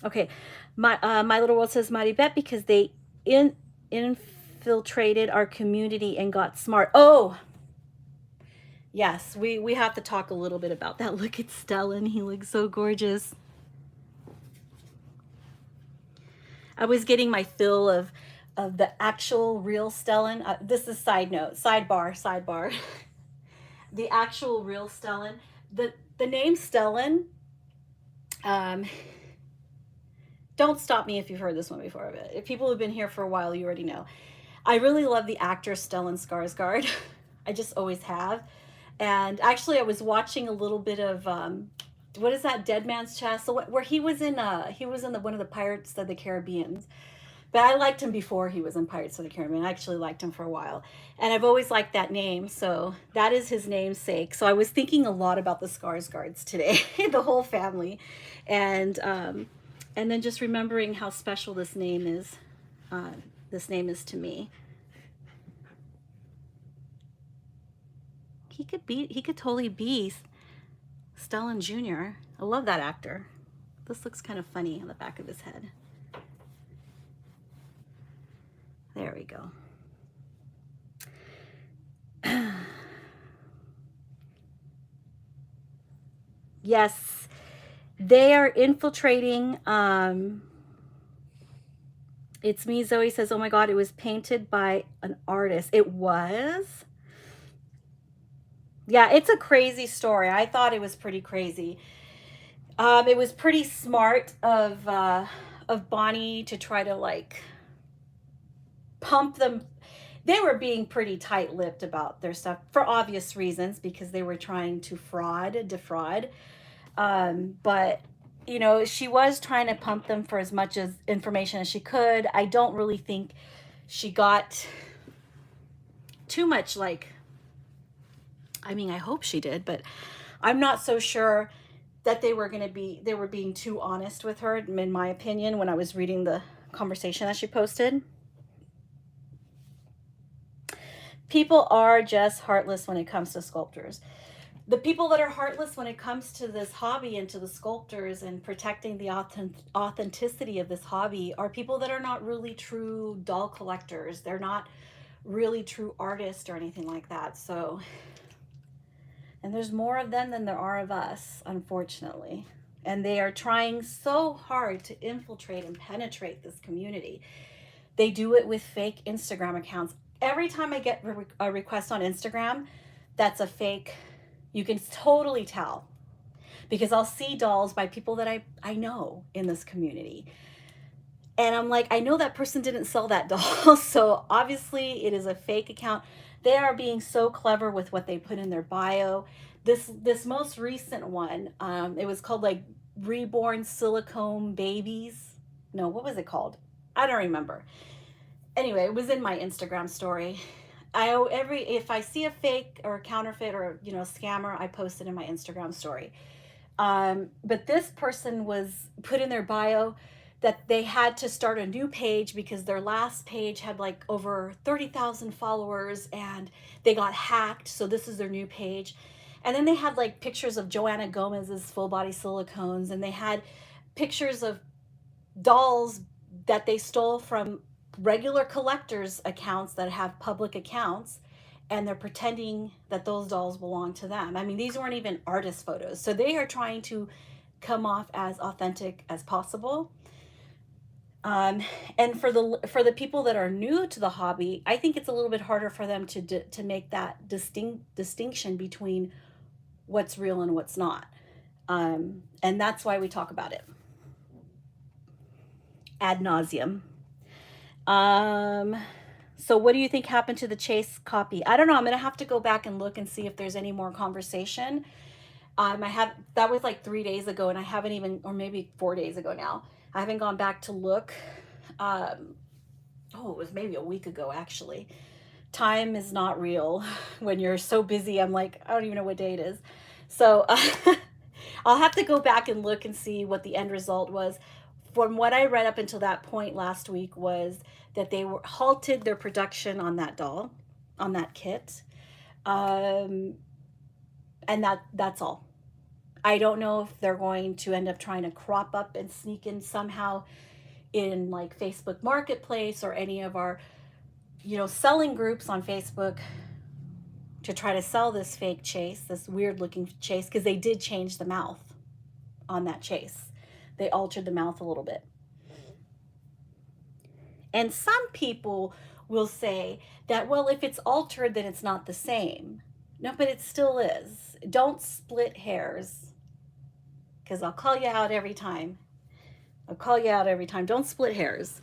okay, my little world says Mighty Bet because they infiltrated our community and got smart. Oh, yes, we have to talk a little bit about that. Look at Stellan, he looks so gorgeous. I was getting my fill of the actual real Stellan. This is sidebar. The actual real Stellan. The name Stellan, don't stop me if you've heard this one before. But if people have been here for a while, you already know. I really love the actor Stellan Skarsgård. I just always have. And actually, I was watching a little bit of what is that, Dead Man's Chest? So where he was in the one of the Pirates of the Caribbean. But I liked him before he was in Pirates of the Caribbean. I actually liked him for a while. And I've always liked that name. So that is his namesake. So I was thinking a lot about the Skarsgårds today, the whole family. And then just remembering how special this name is. This name is to me. He could totally be Stellan Jr. I love that actor. This looks kind of funny on the back of his head. There we go. Yes, they are infiltrating. It's me, Zoe says, oh my God, it was painted by an artist. It was? Yeah, it's a crazy story. I thought it was pretty crazy. It was pretty smart of Bonnie to try to like pump them. They were being pretty tight-lipped about their stuff for obvious reasons because they were trying to defraud. But you know, she was trying to pump them for as much as information as she could. I don't really think she got too much, like, I mean, I hope she did, but I'm not so sure that they were being too honest with her, in my opinion, when I was reading the conversation that she posted. People are just heartless when it comes to sculptors. The people that are heartless when it comes to this hobby and to the sculptors and protecting the authenticity of this hobby are people that are not really true doll collectors. They're not really true artists or anything like that. So, and there's more of them than there are of us, unfortunately. And they are trying so hard to infiltrate and penetrate this community. They do it with fake Instagram accounts. Every time I get a request on Instagram, that's a fake. You can totally tell because I'll see dolls by people that I know in this community. And I'm like, I know that person didn't sell that doll. So obviously it is a fake account. They are being so clever with what they put in their bio. This most recent one, it was called like Reborn Silicone Babies. No, what was it called? I don't remember. Anyway, it was in my Instagram story. If I see a fake or a counterfeit or scammer, I post it in my Instagram story. But this person was put in their bio that they had to start a new page because their last page had like over 30,000 followers and they got hacked. So this is their new page. And then they had like pictures of Joanna Gomez's full body silicones, and they had pictures of dolls that they stole from regular collectors accounts that have public accounts, and they're pretending that those dolls belong to them. I mean, these weren't even artist photos. So they are trying to come off as authentic as possible. And for the people that are new to the hobby, I think it's a little bit harder for them to make that distinction between what's real and what's not. And that's why we talk about it ad nauseum. So what do you think happened to the Chase copy? I don't know. I'm gonna have to go back and look and see if there's any more conversation. That was like 3 days ago, and I haven't even, or maybe 4 days ago now. I haven't gone back to look. It was maybe a week ago actually. Time is not real when you're so busy. I'm like, I don't even know what day it is. So I'll have to go back and look and see what the end result was. From what I read up until that point last week was that they halted their production on that doll, on that kit. And that's all. I don't know if they're going to end up trying to crop up and sneak in somehow in like Facebook Marketplace or any of our, selling groups on Facebook to try to sell this fake Chase, this weird looking Chase, because they did change the mouth on that Chase. They altered the mouth a little bit. And some people will say that, well, if it's altered, then it's not the same. No, but it still is. Don't split hairs, because I'll call you out every time. Don't split hairs.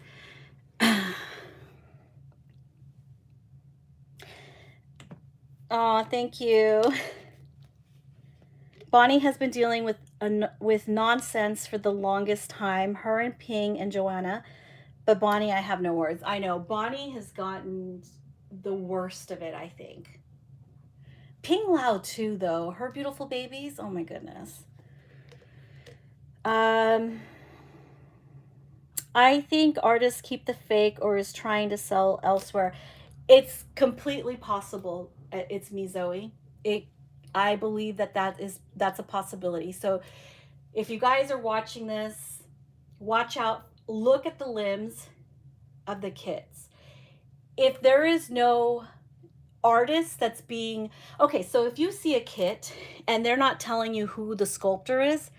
Oh, thank you. Bonnie has been dealing with nonsense for the longest time. Her and Ping and Joanna. But Bonnie, I have no words. I know Bonnie has gotten the worst of it, I think. Ping Lao too, though. Her beautiful babies. Oh my goodness. I think artists keep the fake or is trying to sell elsewhere. It's completely possible. It's me, Zoe. It. I believe that's a possibility. So if you guys are watching this, watch out. Look at the limbs of the kits. If there is no artist that's being okay, so if you see a kit and they're not telling you who the sculptor is,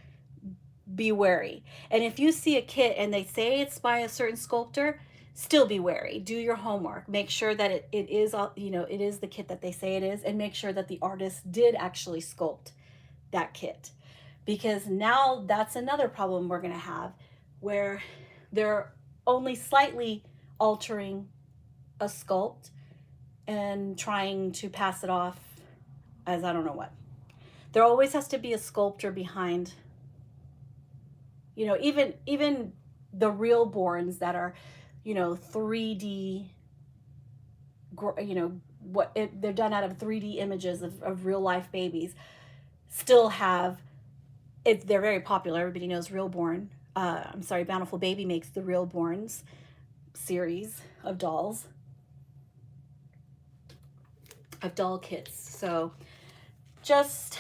be wary. And if you see a kit and they say it's by a certain sculptor, still be wary. Do your homework. Make sure that it is, it is the kit that they say it is, and make sure that the artist did actually sculpt that kit. Because now that's another problem we're going to have, where they're only slightly altering a sculpt and trying to pass it off as I don't know what. There always has to be a sculptor behind. Even the real borns that are, 3D, they're done out of 3D images of real life babies, still have it. They're very popular. Everybody knows Reborn. I'm sorry, Bountiful Baby makes the Reborns series of dolls, of doll kits. So just,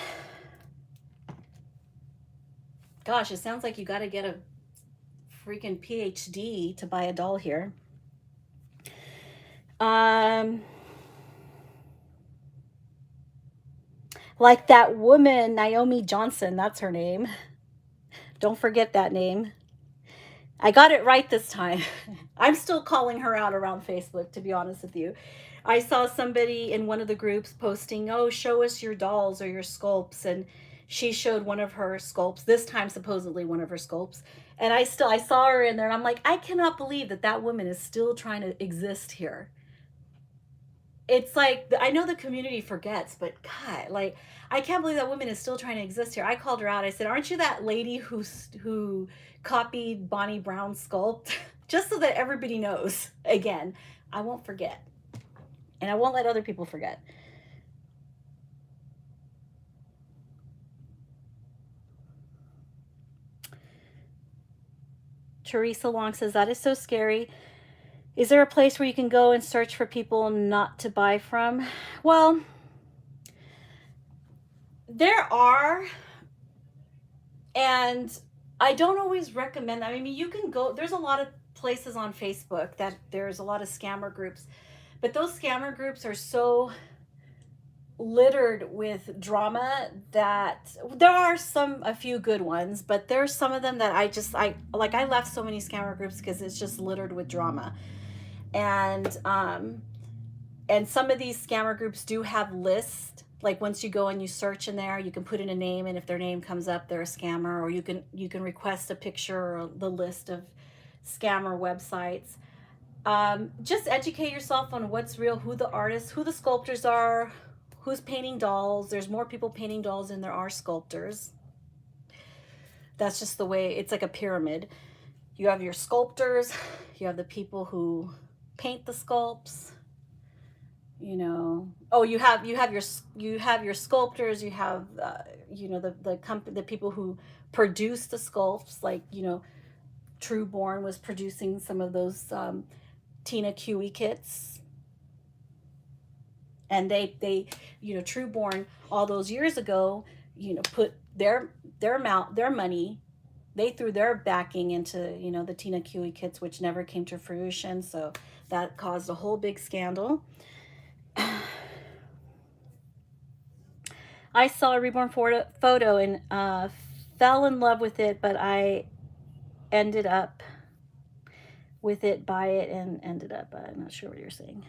gosh, it sounds like you got to get a freaking PhD to buy a doll here. Like that woman, Naomi Johnson, that's her name. Don't forget that name. I got it right this time. I'm still calling her out around Facebook, to be honest with you. I saw somebody in one of the groups posting, oh, show us your dolls or your sculpts. And she showed one of her sculpts, this time supposedly one of her sculpts. And I saw her in there and I'm like, I cannot believe that woman is still trying to exist here. It's like, I know the community forgets, but God, like, I can't believe that woman is still trying to exist here. I called her out. I said, aren't you that lady who copied Bonnie Brown's sculpt? Just so that everybody knows. Again, I won't forget. And I won't let other people forget. Teresa Long says, that is so scary. Is there a place where you can go and search for people not to buy from? Well, there are, and I don't always recommend that. I mean, you can go, there's a lot of places on Facebook that there's a lot of scammer groups, but those scammer groups are so littered with drama that there are a few good ones, but there's some of them that I left so many scammer groups because it's just littered with drama. And some of these scammer groups do have lists. Like once you go and you search in there, you can put in a name, and if their name comes up, they're a scammer. Or you can request a picture or the list of scammer websites. Just educate yourself on what's real, who the artists, who the sculptors are, who's painting dolls. There's more people painting dolls than there are sculptors. That's just the way, it's like a pyramid. You have your sculptors, you have the people who paint the sculpts, oh, you have your sculptors, you have the people who produce the sculpts, like Reborn was producing some of those Tina Kiwi kits, and they Reborn all those years ago put their money, they threw their backing into the Tina Kiwi kits, which never came to fruition. So that caused a whole big scandal. I saw a Reborn photo and fell in love with it, but I ended up with it, buy it, and ended up, I'm not sure what you're saying.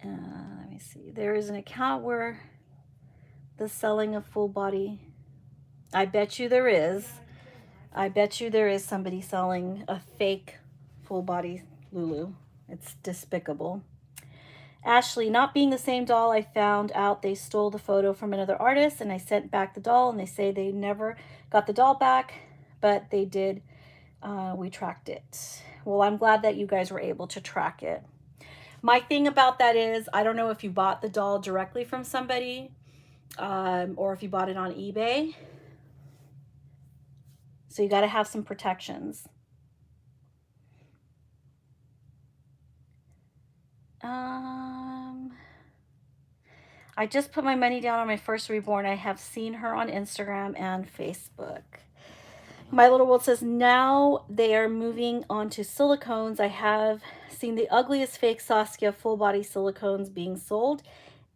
Let me see. There is an account where the selling of full body. I bet you there is. I bet you there is somebody selling a fake full body Lulu. It's despicable. Ashley, not being the same doll, I found out they stole the photo from another artist and I sent back the doll and they say they never got the doll back, but they did. We tracked it. Well, I'm glad that you guys were able to track it. My thing about that is, I don't know if you bought the doll directly from somebody or if you bought it on eBay. So you got to have some protections. I just put my money down on my first Reborn. I have seen her on Instagram and Facebook. My little world says now they are moving on to silicones. I have seen the ugliest fake Saskia full body silicones being sold,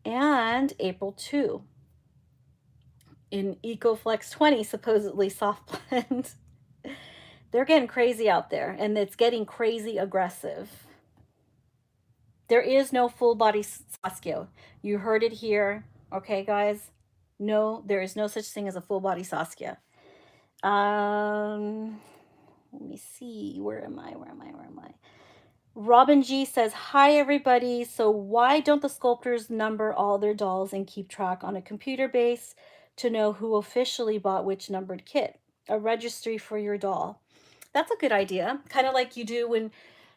and April 2 in EcoFlex 20, supposedly soft blend. They're getting crazy out there, and it's getting crazy aggressive. There is no full body Saskia. You heard it here. Okay, guys? No, there is no such thing as a full body Saskia. Let me see. Where am I? Robin G says, hi, everybody. So why don't the sculptors number all their dolls and keep track on a computer base to know who officially bought which numbered kit? A registry for your doll. That's a good idea. Kind of like you do when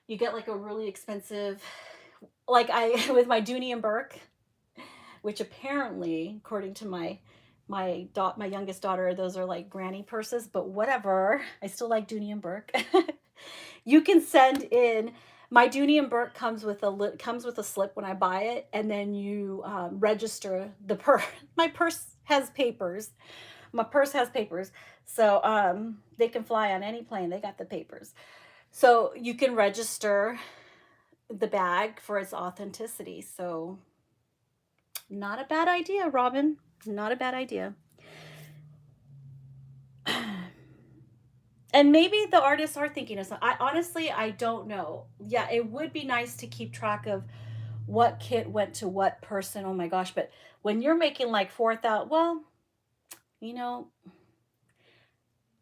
you get like a really expensive, like I with my Dooney and Burke, which apparently, according to my youngest daughter, those are like granny purses, but whatever. I still like Dooney and Burke. You can send in. My Dooney and Burke comes with a slip when I buy it, and then you register the purse. My purse has papers. So they can fly on any plane. They got the papers, so you can register the bag for its authenticity. So not a bad idea, Robin. Not a bad idea. And maybe the artists are thinking of something. I don't know. Yeah, it would be nice to keep track of what kit went to what person. Oh my gosh. But when you're making like 4,000, well, you know,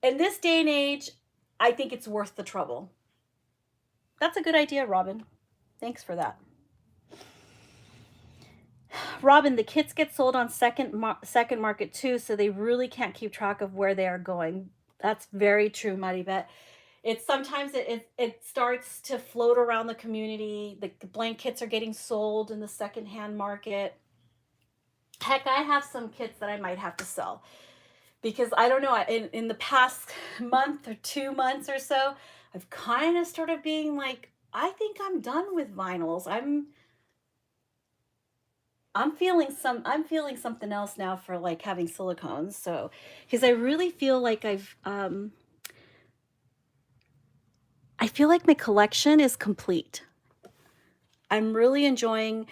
in this day and age, I think it's worth the trouble. That's a good idea, Robin. Thanks for that. Robin, the kits get sold on second market too, so they really can't keep track of where they are going. That's very true, Maribet. It's sometimes it starts to float around the community. The blank kits are getting sold in the secondhand market. Heck, I have some kits that I might have to sell because I don't know. In the past month or 2 months or so, I've kind of started being like, I think I'm done with vinyls. I'm feeling something else now for like having silicones. So, because I really feel like I feel like my collection is complete. I'm really enjoying.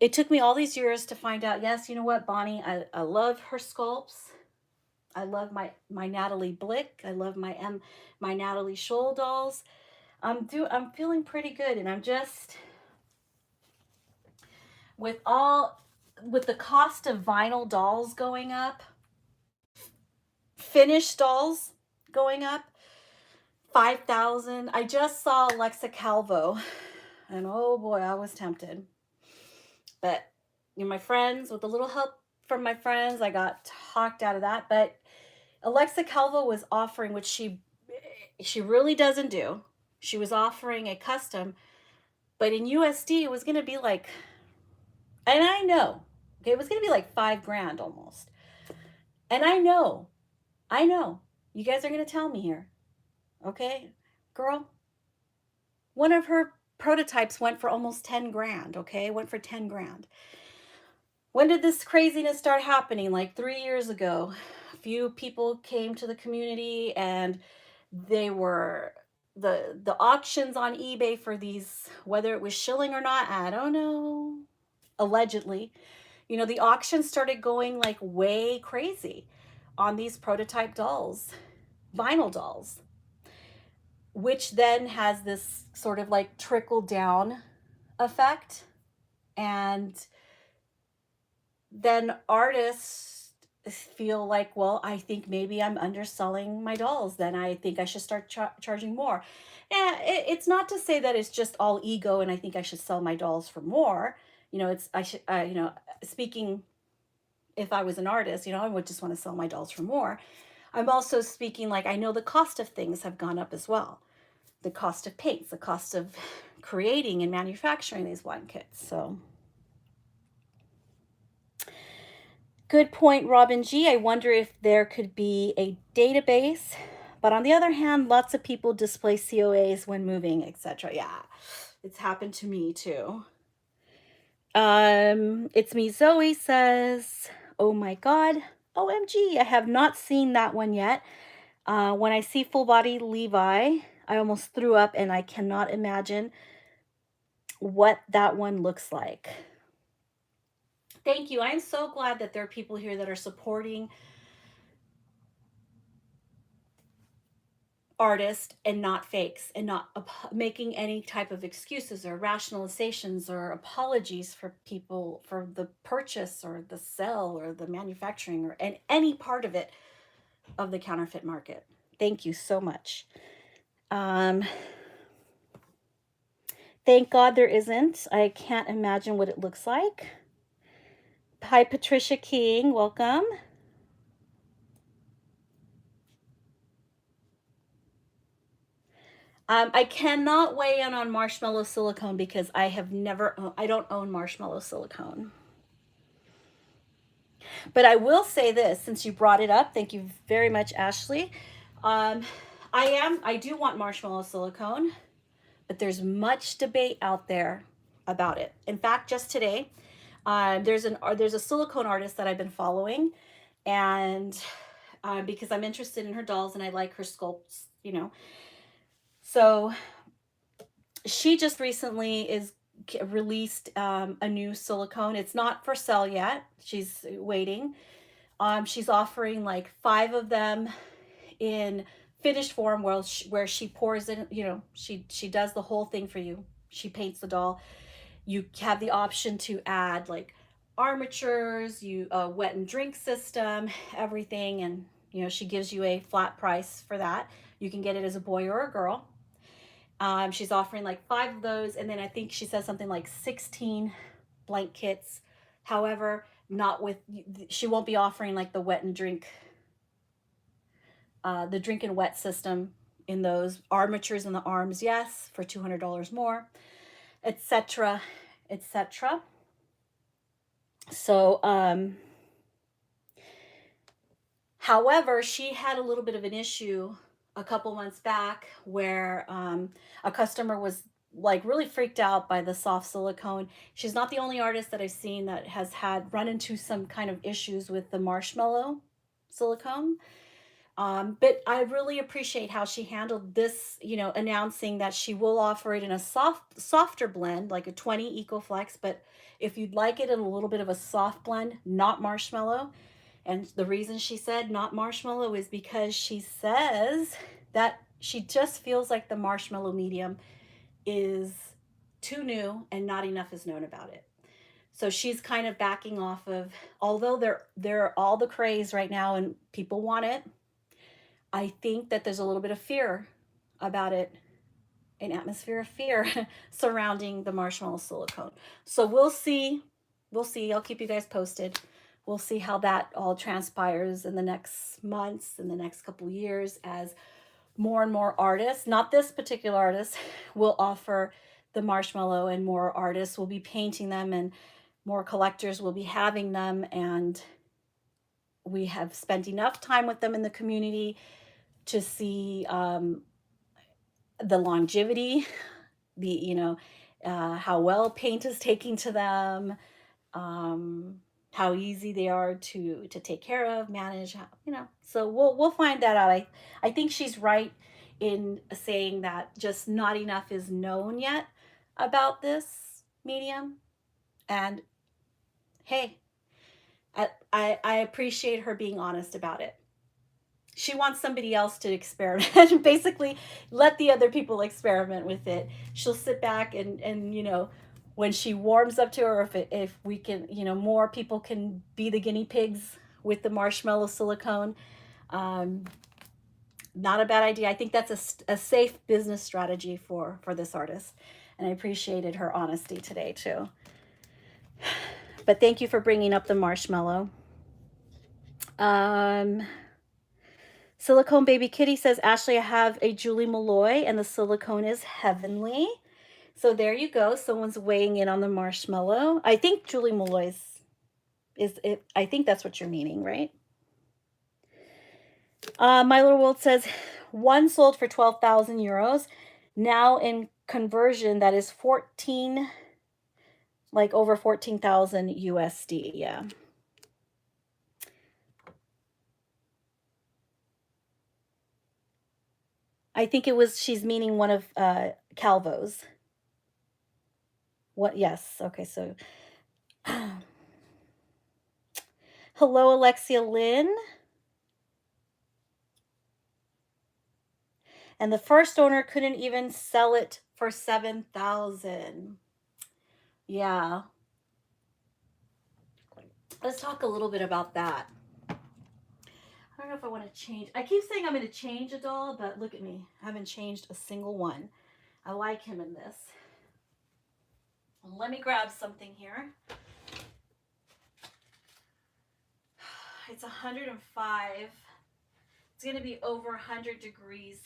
It took me all these years to find out. Yes, you know what, Bonnie, I love her sculpts. I love my Natalie Blick. I love my Natalie Scholl dolls. I'm feeling pretty good, and I'm just with the cost of vinyl dolls going up, finished dolls going up 5,000. I just saw Alexa Calvo, and oh boy, I was tempted. But my friends, with a little help from my friends, I got talked out of that. But Alexa Calvo was offering, which she really doesn't do. She was offering a custom, but in USD it was going to be like, and I know, okay, it was going to be like $5,000 almost. And I know, you guys are going to tell me here, okay, girl, one of her prototypes went for almost 10 grand, okay, went for 10 grand. When did this craziness start happening? Like 3 years ago. A few people came to the community, and they were the auctions on eBay for these, whether it was shilling or not, I don't know, allegedly, the auction started going like way crazy on these prototype dolls, vinyl dolls, which then has this sort of like trickle down effect. And then artists feel like, well, I think maybe I'm underselling my dolls. Then I think I should start charging more. And it's not to say that it's just all ego and I think I should sell my dolls for more. You know, it's, I should, you know, speaking, if I was an artist, you know, I would just want to sell my dolls for more. I'm also speaking like I know the cost of things have gone up as well. The cost of paints, the cost of creating and manufacturing these wine kits. So good point, Robin G. I wonder if there could be a database, but on the other hand, lots of people display COAs when moving, etc. Yeah, it's happened to me too. It's me, Zoe says, oh my God, OMG, I have not seen that one yet. When I see full body Levi, I almost threw up and I cannot imagine what that one looks like. Thank you. I'm so glad that there are people here that are supporting artists and not fakes, and not making any type of excuses or rationalizations or apologies for people for the purchase or the sell or the manufacturing or and any part of it of the counterfeit market. Thank you so much. Thank God there isn't. I can't imagine what it looks like. Hi, Patricia King. Welcome. I cannot weigh in on marshmallow silicone because I have never, I don't own marshmallow silicone. But I will say this, since you brought it up, thank you very much, Ashley. I do want marshmallow silicone, but there's much debate out there about it. In fact, just today, there's a silicone artist that I've been following, and because I'm interested in her dolls and I like her sculpts, you know. So she just recently is released a new silicone. It's not for sale yet. She's waiting. She's offering like 5 of them in finished form, where she pours in, you know, she does the whole thing for you. She paints the doll. You have the option to add like armatures, wet and drink system, everything, and you know she gives you a flat price for that. You can get it as a boy or a girl. She's offering like 5 of those, and then I think she says something like 16 blank kits. However, not with, she won't be offering like the wet and drink, the drink and wet system in those. Armatures in the arms, yes, for $200 more, etc., etc. So, however, she had a little bit of an issue a couple months back where a customer was like really freaked out by the soft silicone. She's not the only artist that I've seen that has had run into some kind of issues with the marshmallow silicone. But I really appreciate how she handled this, you know, announcing that she will offer it in a softer blend, like a 20 EcoFlex. But if you'd like it in a little bit of a soft blend, not marshmallow. And the reason she said not marshmallow is because she says that she just feels like the marshmallow medium is too new and not enough is known about it. So she's kind of backing off of, although they're all the craze right now and people want it, I think that there's a little bit of fear about it, an atmosphere of fear surrounding the marshmallow silicone. So we'll see. We'll see. I'll keep you guys posted. We'll see how that all transpires in the next months, in the next couple years, as more and more artists, not this particular artist, will offer the marshmallow, and more artists will be painting them, and more collectors will be having them. And we have spent enough time with them in the community to see the longevity, the, you know, how well paint is taking to them, how easy they are to take care of, manage, you know. So we'll find that out. I think she's right in saying that just not enough is known yet about this medium. And hey, I appreciate her being honest about it. She wants somebody else to experiment, basically let the other people experiment with it. She'll sit back and you know, when she warms up to her, if we can, you know, more people can be the guinea pigs with the marshmallow silicone. Not a bad idea. I think that's a safe business strategy for this artist, and I appreciated her honesty today too. But thank you for bringing up the marshmallow. Silicone Baby Kitty says, Ashley, I have a Julie Malloy and the silicone is heavenly. So there you go. Someone's weighing in on the marshmallow. I think Julie Malloy's is it. I think that's what you're meaning, right? My Little World says, one sold for 12,000 euros. Now in conversion, that is 14, like over 14,000 USD. Yeah. I think it was, she's meaning one of Calvo's. What? Yes. Okay. So, hello, Alexia Lynn. And the first owner couldn't even sell it for 7,000. Yeah. Let's talk a little bit about that. I don't know if I want to change. I keep saying I'm going to change a doll, but look at me. I haven't changed a single one. I like him in this. Let me grab something here. It's 105. It's going to be over 100 degrees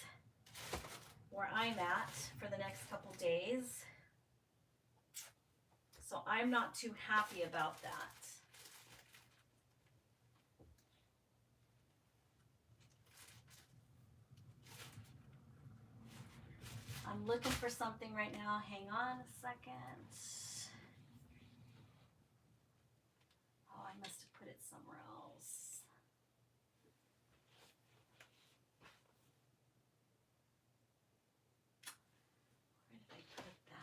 where I'm at for the next couple days. So I'm not too happy about that. I'm looking for something right now. Hang on a second. Oh, I must have put it somewhere else. Where did I put that?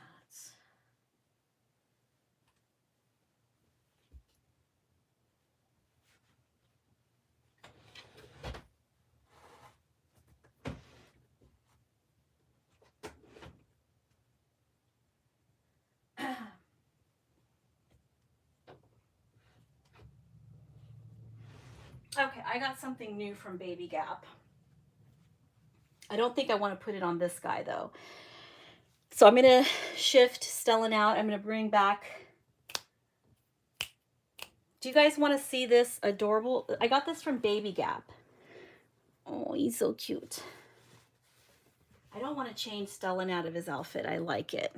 Okay, I got something new from Baby Gap. I don't think I want to put it on this guy though. So I'm going to shift Stellan out. I'm going to bring back. Do you guys want to see this adorable? I got this from Baby Gap. Oh, he's so cute. I don't want to change Stellan out of his outfit. I like it.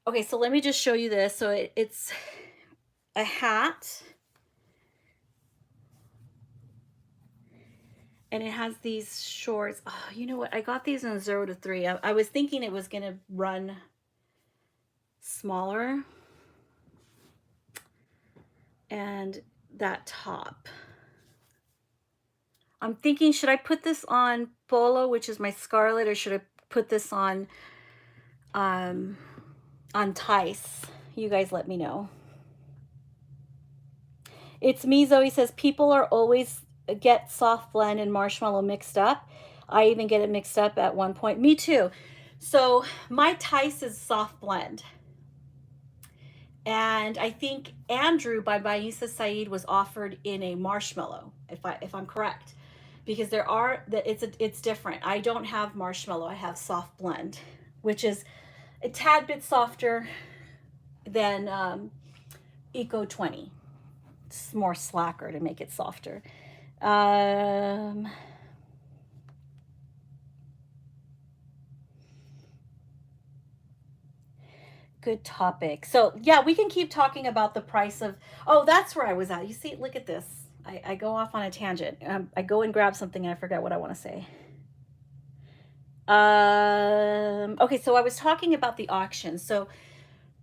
Okay, so let me just show you this. So it's a hat. And it has these shorts. Oh, you know what? I got these in 0 to 3. I was thinking it was going to run smaller. And that top. I'm thinking, should I put this on Polo, which is my Scarlet, or should I put this on Tice? You guys let me know. It's me, Zoe says, people are always get soft blend and marshmallow mixed up. I even get it mixed up at one point. Me too. So my Tice is soft blend. And I think Andrew by Baisa Saeed was offered in a marshmallow, if I'm correct, because it's different. I don't have marshmallow. I have soft blend, which is a tad bit softer than Eco 20. It's more slacker to make it softer. Good topic. So yeah, we can keep talking about the price of, oh, that's where I was at. You see, look at this. I go off on a tangent. I go and grab something and I forget what I want to say. Okay, so I was talking about the auction. So,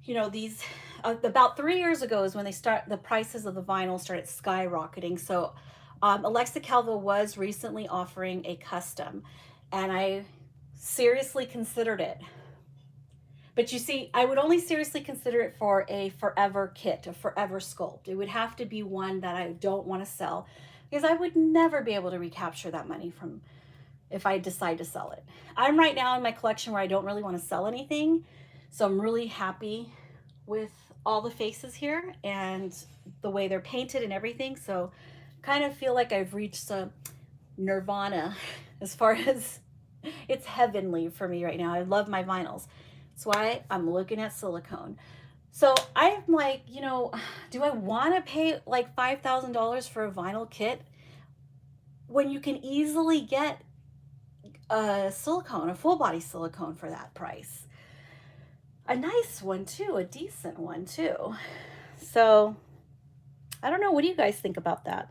you know, these, about 3 years ago is when the prices of the vinyl started skyrocketing. So Alexa Calvo was recently offering a custom and I seriously considered it. But you see, I would only seriously consider it for a forever kit, a forever sculpt. It would have to be one that I don't want to sell because I would never be able to recapture that money from if I decide to sell it. I'm right now in my collection where I don't really want to sell anything. So I'm really happy with all the faces here and the way they're painted and everything. So kind of feel like I've reached a nirvana as far as it's heavenly for me right now. I love my vinyls. That's why I'm looking at silicone. So I'm like, do I want to pay like $5,000 for a vinyl kit when you can easily get a silicone, a full body silicone for that price? A nice one too, a decent one too. So I don't know. What do you guys think about that?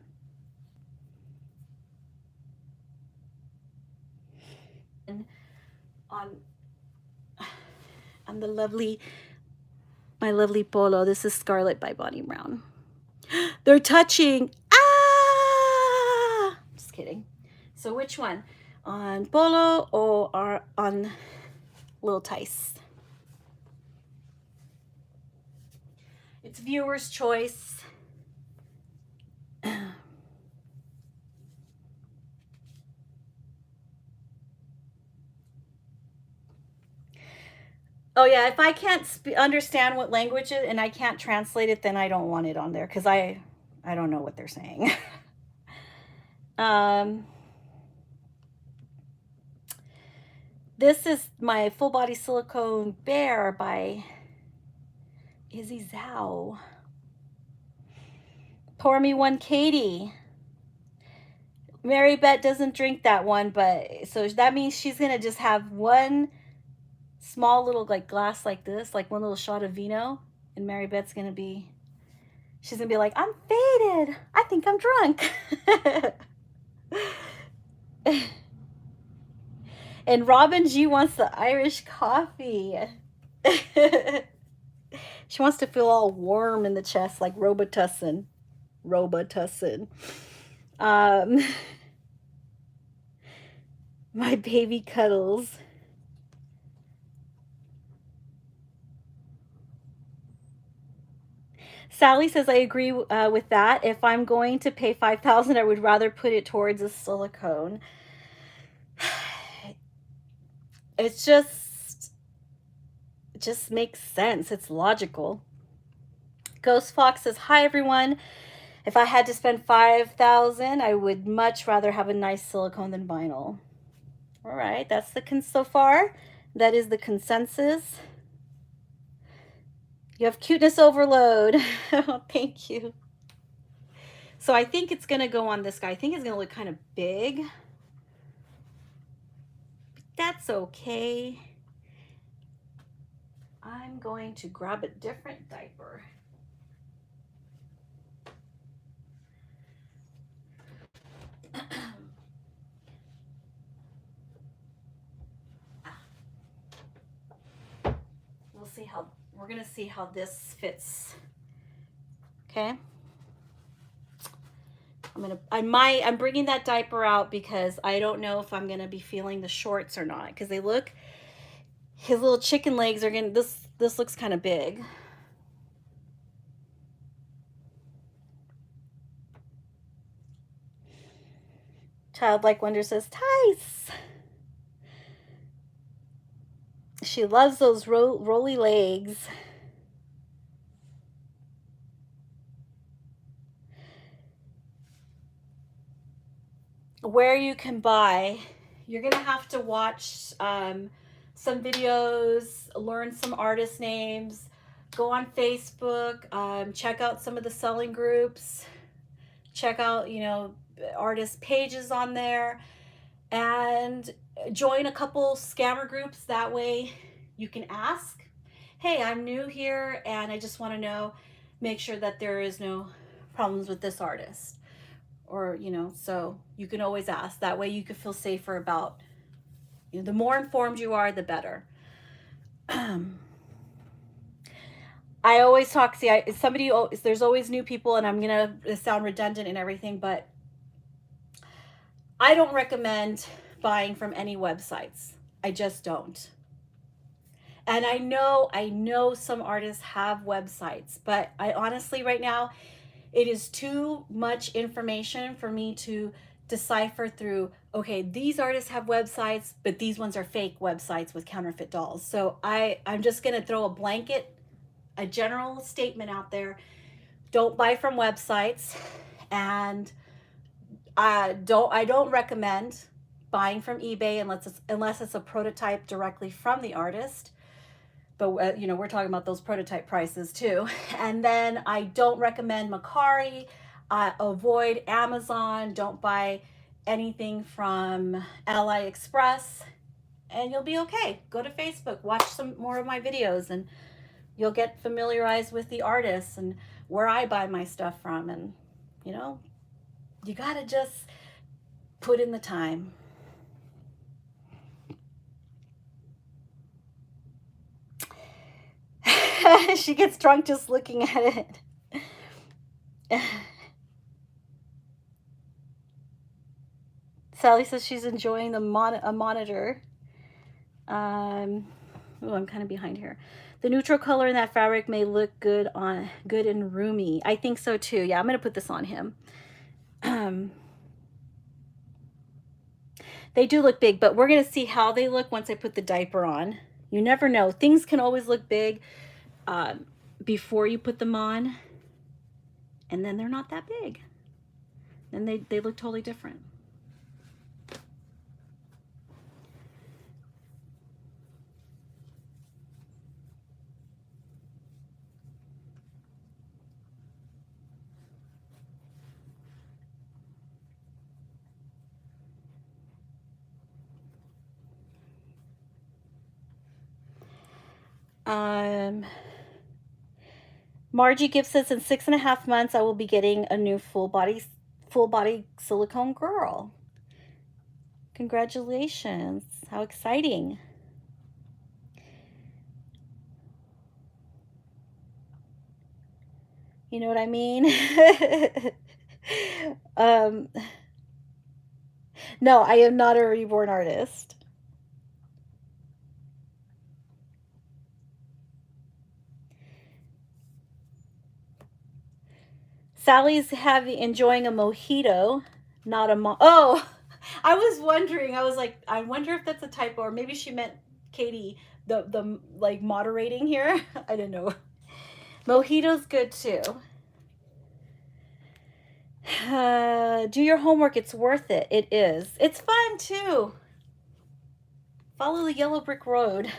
And on on the lovely, my lovely polo. This is Scarlet by Bonnie Brown. They're touching. Ah! Just kidding. So which one? On polo or on Little Tice? It's viewer's choice. Oh yeah, if I can't understand what language it and I can't translate it, then I don't want it on there because I don't know what they're saying. This is my full body silicone bear by Izzy Zhao. Pour me one, Katie. Mary Beth doesn't drink that one, but so that means she's gonna just have one small little like glass like this, like one little shot of vino, and Mary Beth's gonna be, she's gonna be like, I'm faded. I think I'm drunk. And Robin G wants the Irish coffee. She wants to feel all warm in the chest like Robitussin. My baby cuddles. Sally says, I agree with that. If I'm going to pay $5,000, I would rather put it towards a silicone. It just makes sense. It's logical. Ghost Fox says, hi, everyone. If I had to spend $5,000, I would much rather have a nice silicone than vinyl. All right, that's so far. That is the consensus. You have cuteness overload. Thank you. So I think it's going to go on this guy. I think it's going to look kind of big. But that's okay. I'm going to grab a different diaper. We're going to see how this fits. Okay. I'm bringing that diaper out because I don't know if I'm going to be feeling the shorts or not, because they look, his little chicken legs are going to, this looks kind of big. Childlike Wonder says, Tice. She loves those rolly legs. Where you can buy, you're going to have to watch some videos, learn some artist names, go on Facebook, check out some of the selling groups, check out, artist pages on there, and join a couple scammer groups. That way you can ask, hey, I'm new here and I just want to know, make sure that there is no problems with this artist. Or, so you can always ask. That way you can feel safer about, the more informed you are, the better. I always talk, there's always new people, and I'm going to sound redundant and everything, but I don't recommend buying from any websites. I just don't. And I know some artists have websites, but I honestly, right now, it is too much information for me to decipher through, okay, these artists have websites, but these ones are fake websites with counterfeit dolls. So I'm just going to throw a general statement out there. Don't buy from websites, and I don't recommend buying from eBay unless it's a prototype directly from the artist. But, you know, we're talking about those prototype prices too. And then I don't recommend Macari. Avoid Amazon. Don't buy anything from AliExpress, and you'll be okay. Go to Facebook, watch some more of my videos, and you'll get familiarized with the artists and where I buy my stuff from. And, you know, you gotta just put in the time. She gets drunk just looking at it. Sally says she's enjoying the monitor. Oh, I'm kind of behind here. The neutral color in that fabric may look good and roomy. I think so too. Yeah, I'm gonna put this on him. They do look big, but we're gonna see how they look once I put the diaper on. You never know. Things can always look big before you put them on, and then they're not that big. Then they look totally different. Margie Gibbs says in 6.5 months I will be getting a new full body silicone girl. Congratulations. How exciting. You know what I mean? No, I am not a Reborn artist. Sally's enjoying a mojito, not a oh, I was wondering. I was like, I wonder if that's a typo, or maybe she meant Katie, the like moderating here. I don't know. Mojito's good too. Do your homework. It's worth it. It is. It's fun too. Follow the yellow brick road.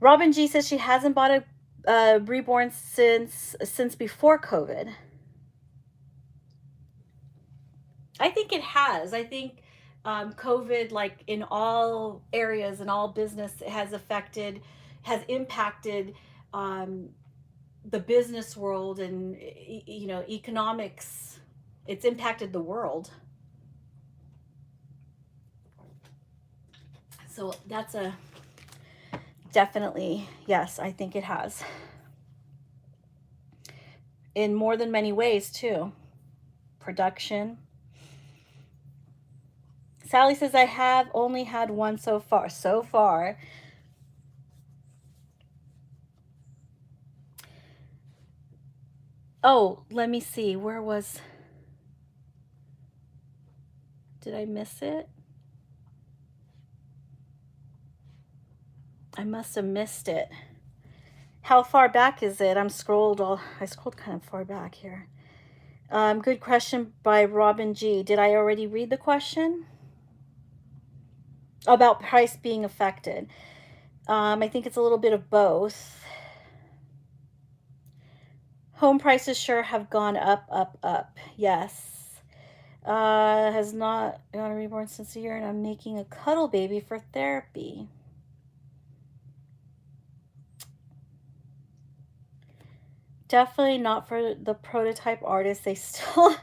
Robin G says she hasn't bought a Reborn since before COVID. I think it has. I think COVID, like in all areas and all business, has impacted the business world and, you know, economics. It's impacted the world. So that's a definitely, yes, I think it has. In more than many ways too. Production. Sally says I have only had one so far. So far. Oh, let me see. Where was... Did I miss it? I must have missed it. How far back is it? I scrolled kind of far back here. Good question by Robin G. Did I already read the question? About price being affected. I think it's a little bit of both. Home prices sure have gone up. Yes. Has not gone Reborn since a year, and I'm making a cuddle baby for therapy. Definitely not for the prototype artists. They still...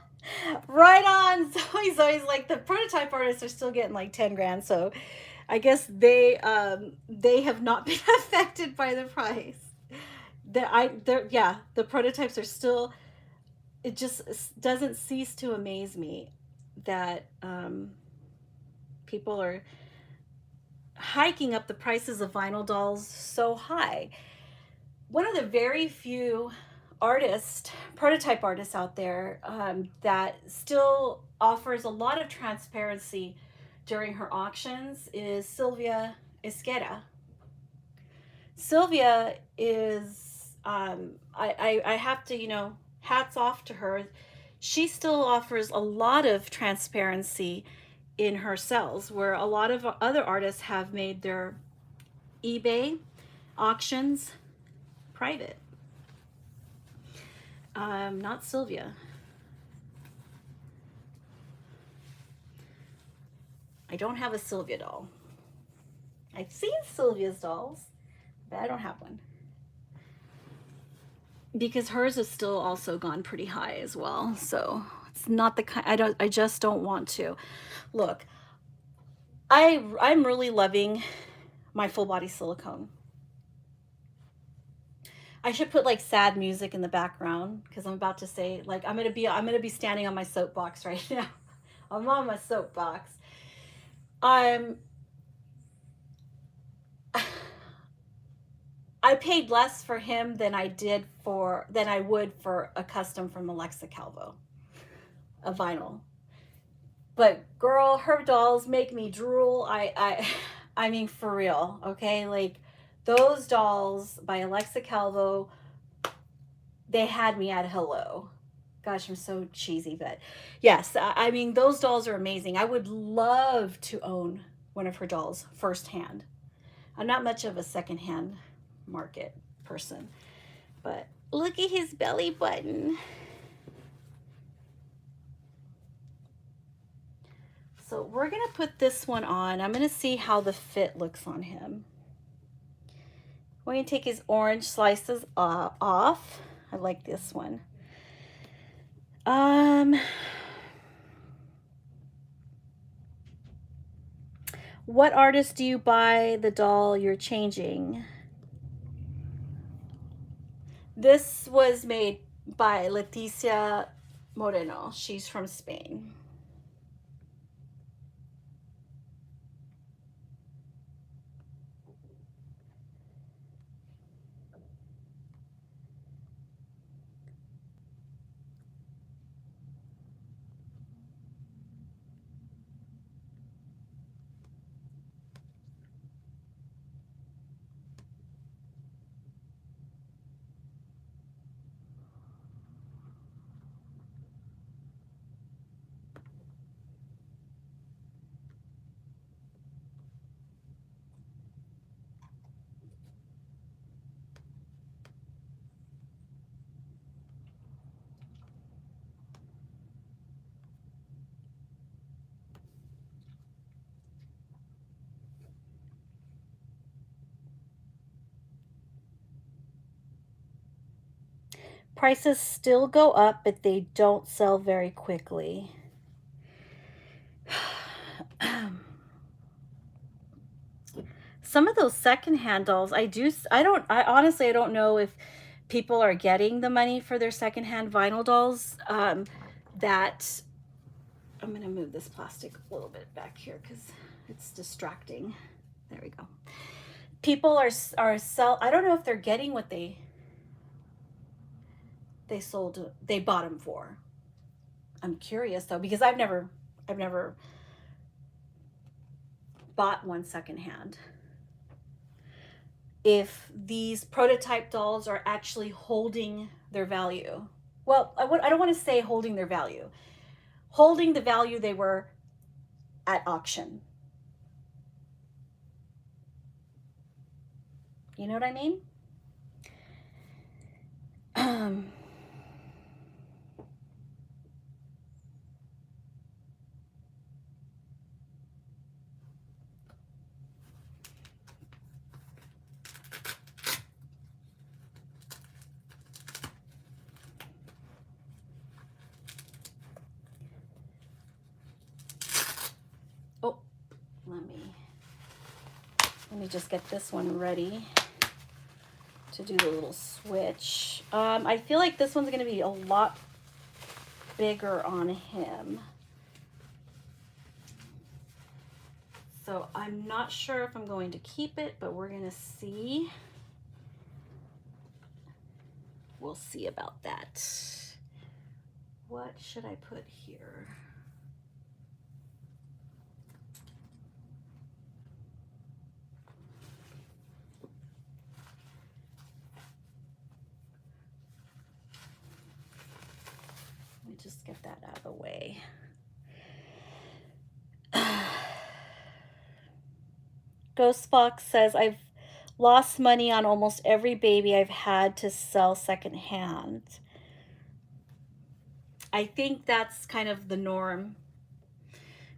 Right on. Zoe's always like, the prototype artists are still getting like 10 grand. So I guess they have not been affected by the price. The prototypes are still... It just doesn't cease to amaze me that people are hiking up the prices of vinyl dolls so high. One of the very few prototype artists out there that still offers a lot of transparency during her auctions is Sylvia Esqueda. Sylvia is, I have to, you know, hats off to her. She still offers a lot of transparency in her sales, where a lot of other artists have made their eBay auctions private. Not Sylvia. I don't have a Sylvia doll. I've seen Sylvia's dolls, but I don't have one. Because hers has still also gone pretty high as well. So it's not the kind, I just don't want to. Look, I'm really loving my full body silicone. I should put like sad music in the background because I'm about to say, like, I'm gonna be standing on my soapbox right now. I'm on my soapbox. I paid less for him than I would for a custom from Alexa Calvo, a vinyl. But girl, her dolls make me drool. I mean, for real, okay? Like, those dolls by Alexa Calvo, they had me at hello. Gosh, I'm so cheesy, but yes, I mean, those dolls are amazing. I would love to own one of her dolls firsthand. I'm not much of a secondhand market person, but look at his belly button. So we're gonna put this one on. I'm gonna see how the fit looks on him. We're gonna take his orange slices off. I like this one. What artist do you buy the doll you're changing? This was made by Leticia Moreno. She's from Spain. Prices still go up, but they don't sell very quickly. Some of those secondhand dolls, I honestly, I don't know if people are getting the money for their secondhand vinyl dolls. That I'm going to move this plastic a little bit back here because it's distracting. There we go. People are I don't know if they're getting what they bought them for. I'm curious though, because I've never bought one secondhand. If these prototype dolls are actually holding their value. Well, I don't want to say holding their value. Holding the value they were at auction. You know what I mean? Oh, let me just get this one ready to do the little switch. I feel like this one's going to be a lot bigger on him. So I'm not sure if I'm going to keep it, but we're going to see. We'll see about that. What should I put here? Let me just get that out of the way. Ghost Fox says, I've lost money on almost every baby I've had to sell secondhand. I think that's kind of the norm.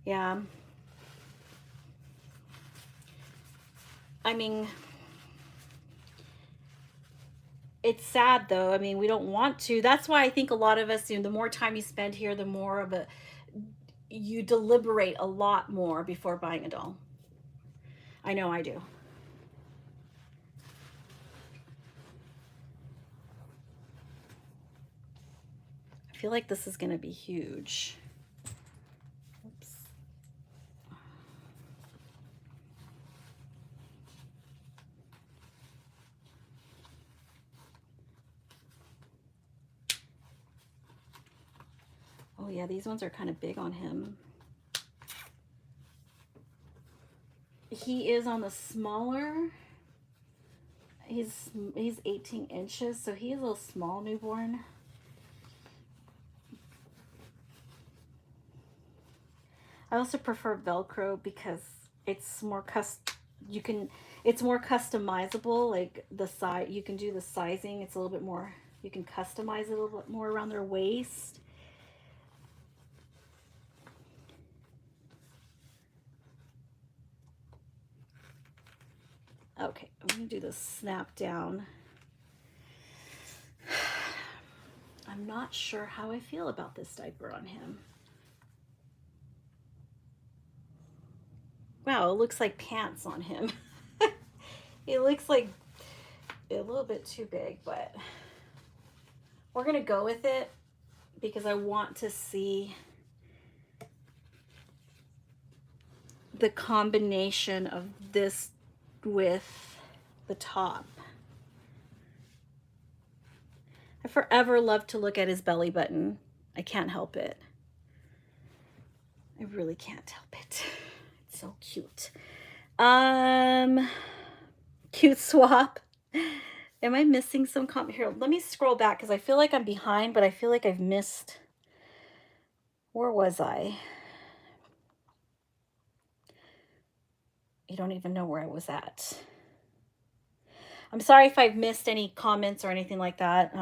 Yeah. I mean, it's sad though. I mean, we don't want to. That's why I think a lot of us, the more time you spend here, the more of a you deliberate a lot more before buying a doll. I know I do. I feel like this is going to be huge. Oops. Oh yeah, these ones are kind of big on him. He is on the smaller. He's 18 inches, so he's a little small newborn. I also prefer Velcro because it's more it's more customizable. Like the size, you can do the sizing. It's a little bit more. You can customize it a little bit more around their waist. Okay, I'm gonna do the snap down. I'm not sure how I feel about this diaper on him. Wow, it looks like pants on him. It looks like a little bit too big, but we're gonna go with it because I want to see the combination of this with the top. I forever love to look at his belly button. I can't help it. I really can't help it. It's so cute. Cute swap. Am I missing some comment? Here, let me scroll back because I feel like I'm behind, but I feel like I've missed. Where was I? You don't even know where I was at. I'm sorry if I've missed any comments or anything like that.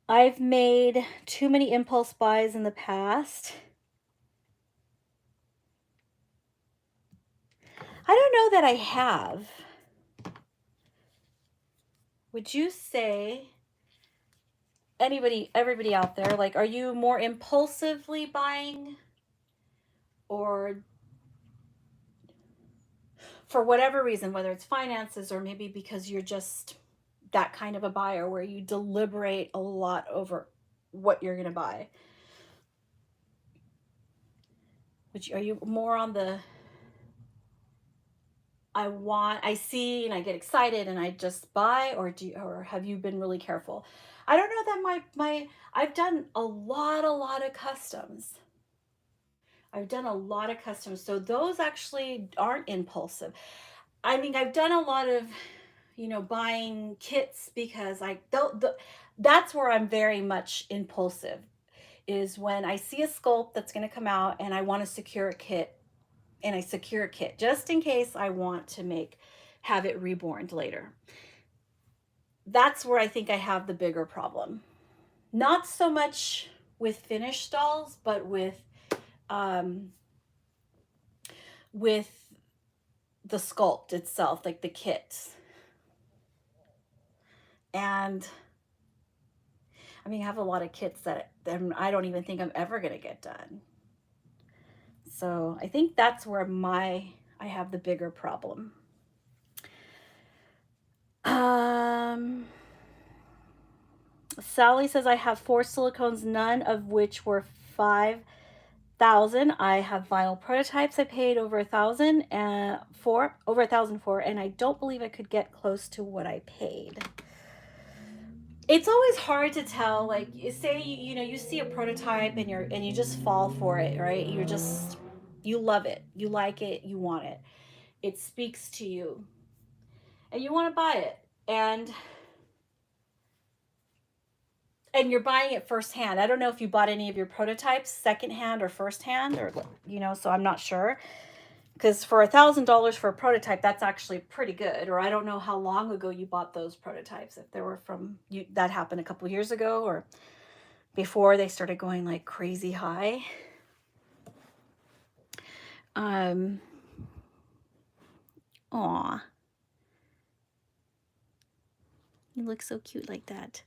I've made too many impulse buys in the past. I don't know that I have. Would you say, everybody out there, like, are you more impulsively buying, or for whatever reason, whether it's finances or maybe because you're just that kind of a buyer where you deliberate a lot over what you're going to buy? Are you more on the I see and I get excited and I just buy, or have you been really careful? I don't know that I've done a lot of customs. I've done a lot of customs, so those actually aren't impulsive. I mean, I've done a lot of, buying kits because that's where I'm very much impulsive, is when I see a sculpt that's going to come out and I want to secure a kit, and I secure a kit just in case I want to have it reborn later. That's where I think I have the bigger problem. Not so much with finished dolls, but with the sculpt itself, like the kits. And I mean, I have a lot of kits that I don't even think I'm ever going to get done. So I think that's where I have the bigger problem. Sally says, I have 4 silicones, none of which were 5,000. I have vinyl prototypes I paid over 1,000 for, and I don't believe I could get close to what I paid. It's always hard to tell. Like, say you see a prototype and you just fall for it, right? You're just You love it. You like it. You want it. It speaks to you. And you want to buy it. And you're buying it firsthand. I don't know if you bought any of your prototypes secondhand or firsthand, or so I'm not sure. Because for $1,000 for a prototype, that's actually pretty good. Or I don't know how long ago you bought those prototypes. If they were from you, that happened a couple years ago, or before they started going like crazy high. Aw, you look so cute like that.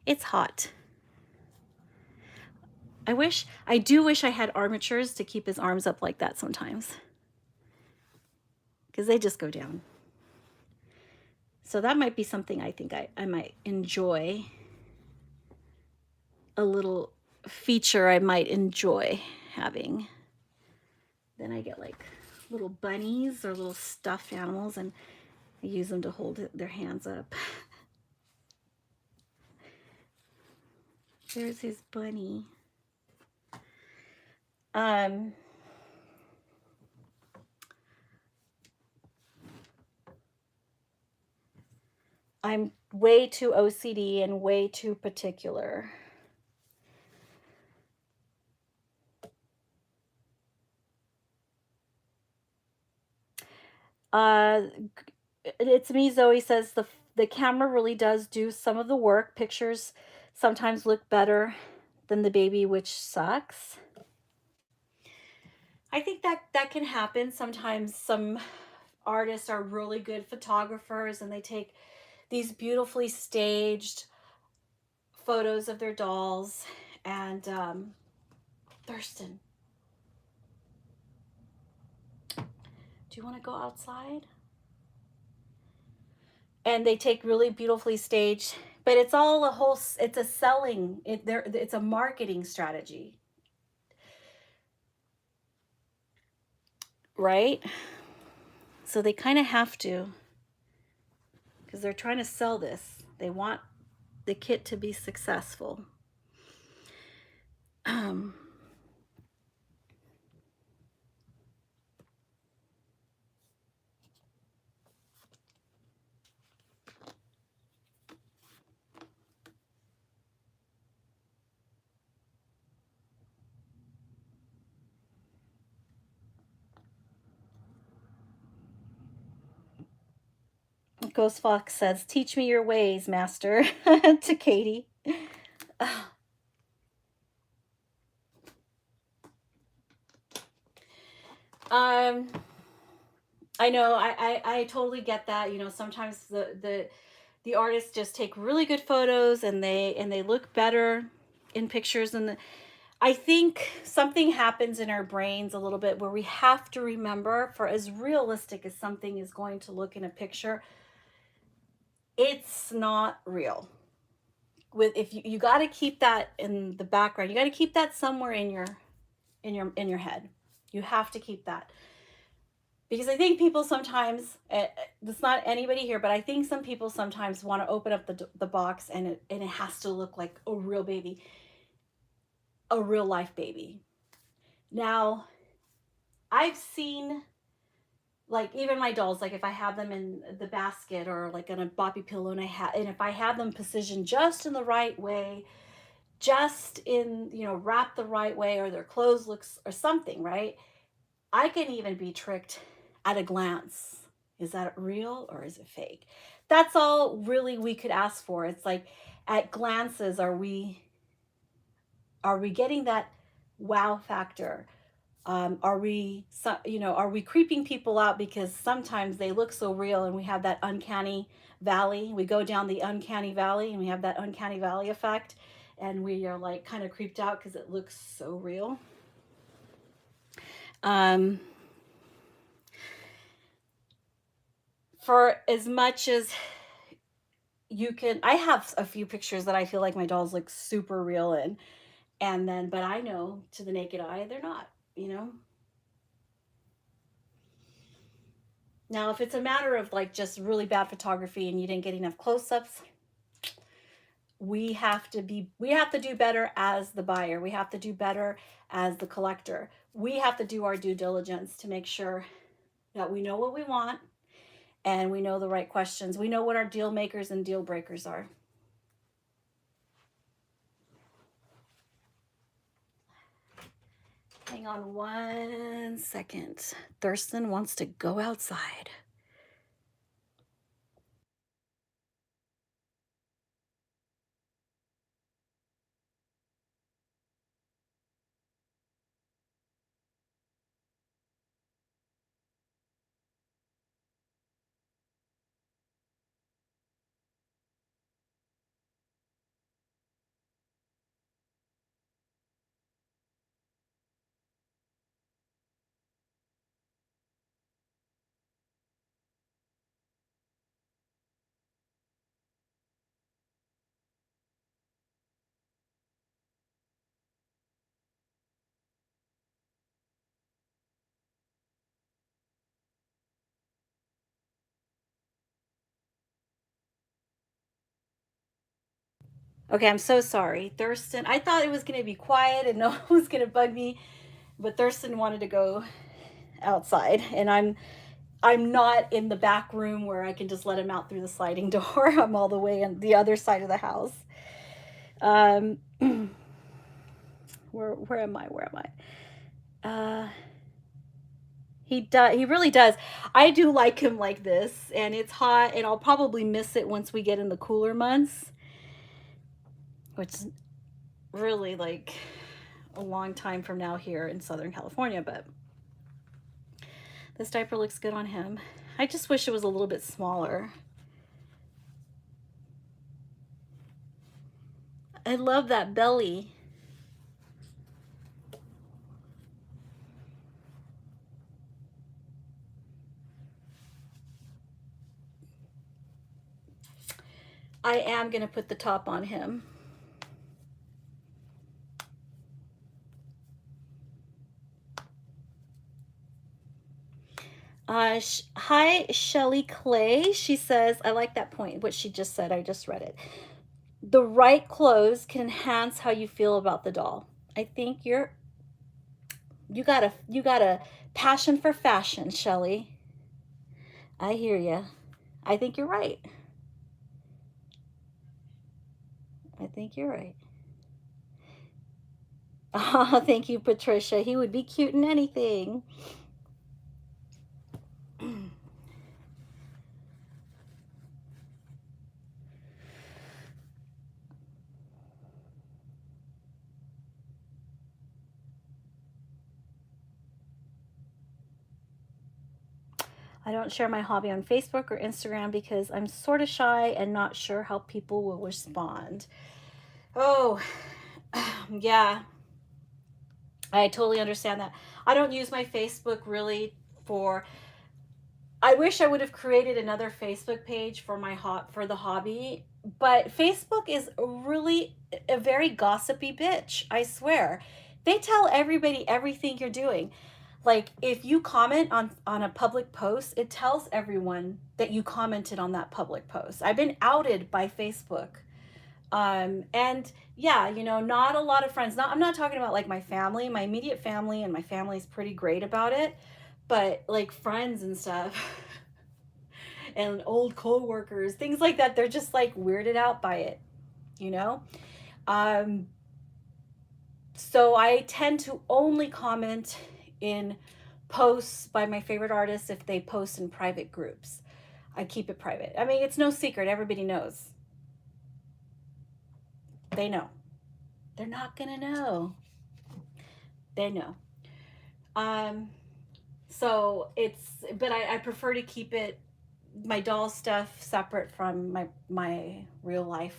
It's hot. I do wish I had armatures to keep his arms up like that sometimes, because they just go down. So that might be something I think I might enjoy. A little feature I might enjoy having. Then I get like little bunnies or little stuffed animals, and I use them to hold their hands up. There's his bunny. I'm way too OCD and way too particular. It's me, Zoe says the camera really does do some of the work. Pictures sometimes look better than the baby, which sucks. I think that can happen. Sometimes some artists are really good photographers and they take these beautifully staged photos of their dolls. And Thurston, do you want to go outside? And they take really beautifully staged, but it's all it's a selling, it's a marketing strategy, right? So they kind of have to, because they're trying to sell this. They want the kit to be successful. Ghost Fox says, "Teach me your ways, master," to Katie. I know, I totally get that. Sometimes the artists just take really good photos and they look better in pictures. And I think something happens in our brains a little bit where we have to remember, for as realistic as something is going to look in a picture, it's not real. If you got to keep that in the background, you got to keep that somewhere in your head. You have to keep that, because I think people sometimes, it's not anybody here, but I think some people sometimes want to open up the box and it has to look like a real baby, a real life baby. Now, I've seen, like, even my dolls, like if I have them in the basket or like on a boppy pillow, and if I have them positioned just in the right way, just in, wrapped the right way, or their clothes looks or something, right? I can even be tricked at a glance. Is that real or is it fake? That's all really we could ask for. It's like, at glances, are we getting that wow factor? Are we creeping people out because sometimes they look so real and we have that uncanny valley? We go down the uncanny valley and we have that uncanny valley effect, and we are like kind of creeped out because it looks so real. For as much as you can, I have a few pictures that I feel like my dolls look super real in, but I know to the naked eye they're not. Now, if it's a matter of like just really bad photography and you didn't get enough close-ups, we have to do better as the buyer. We have to do better as the collector. we have to do our due diligence to make sure that we know what we want and we know the right questions. We know what our deal makers and deal breakers are. Hang on 1 second. Thurston wants to go outside. Okay, I'm so sorry. Thurston, I thought it was going to be quiet and no one was going to bug me, but Thurston wanted to go outside, and I'm not in the back room where I can just let him out through the sliding door. I'm all the way on the other side of the house. Where am I? Where am I? He really does. I do like him like this, and it's hot, and I'll probably miss it once we get in the cooler months, which is really like a long time from now here in Southern California, but this diaper looks good on him. I just wish it was a little bit smaller. I love that belly. I am going to put the top on him. Hi, Shelly Clay. She says, I like that point, what she just said. I just read it. The right clothes can enhance how you feel about the doll. I think you got a passion for fashion, Shelly. I hear you. I think you're right. I think you're right. Oh, thank you, Patricia. He would be cute in anything. I don't share my hobby on Facebook or Instagram because I'm sort of shy and not sure how people will respond. Oh, yeah. I totally understand that. I don't use my Facebook really for. I wish I would have created another Facebook page for for the hobby, but Facebook is really a very gossipy bitch. I swear, they tell everybody everything you're doing. Like if you comment on a public post, it tells everyone that you commented on that public post. I've been outed by Facebook. And yeah, you know, not a lot of friends. Not I'm not talking about like my family, my immediate family, and my family's pretty great about it, but like friends and stuff and old co-workers, things like that, they're just like weirded out by it, you know? Um so I tend to only comment in posts by my favorite artists if they post in private groups. I keep it private. I mean, it's no secret. Everybody knows. They know. They're not gonna know. They know. Um, so but I prefer to keep it, my doll stuff separate from my real life.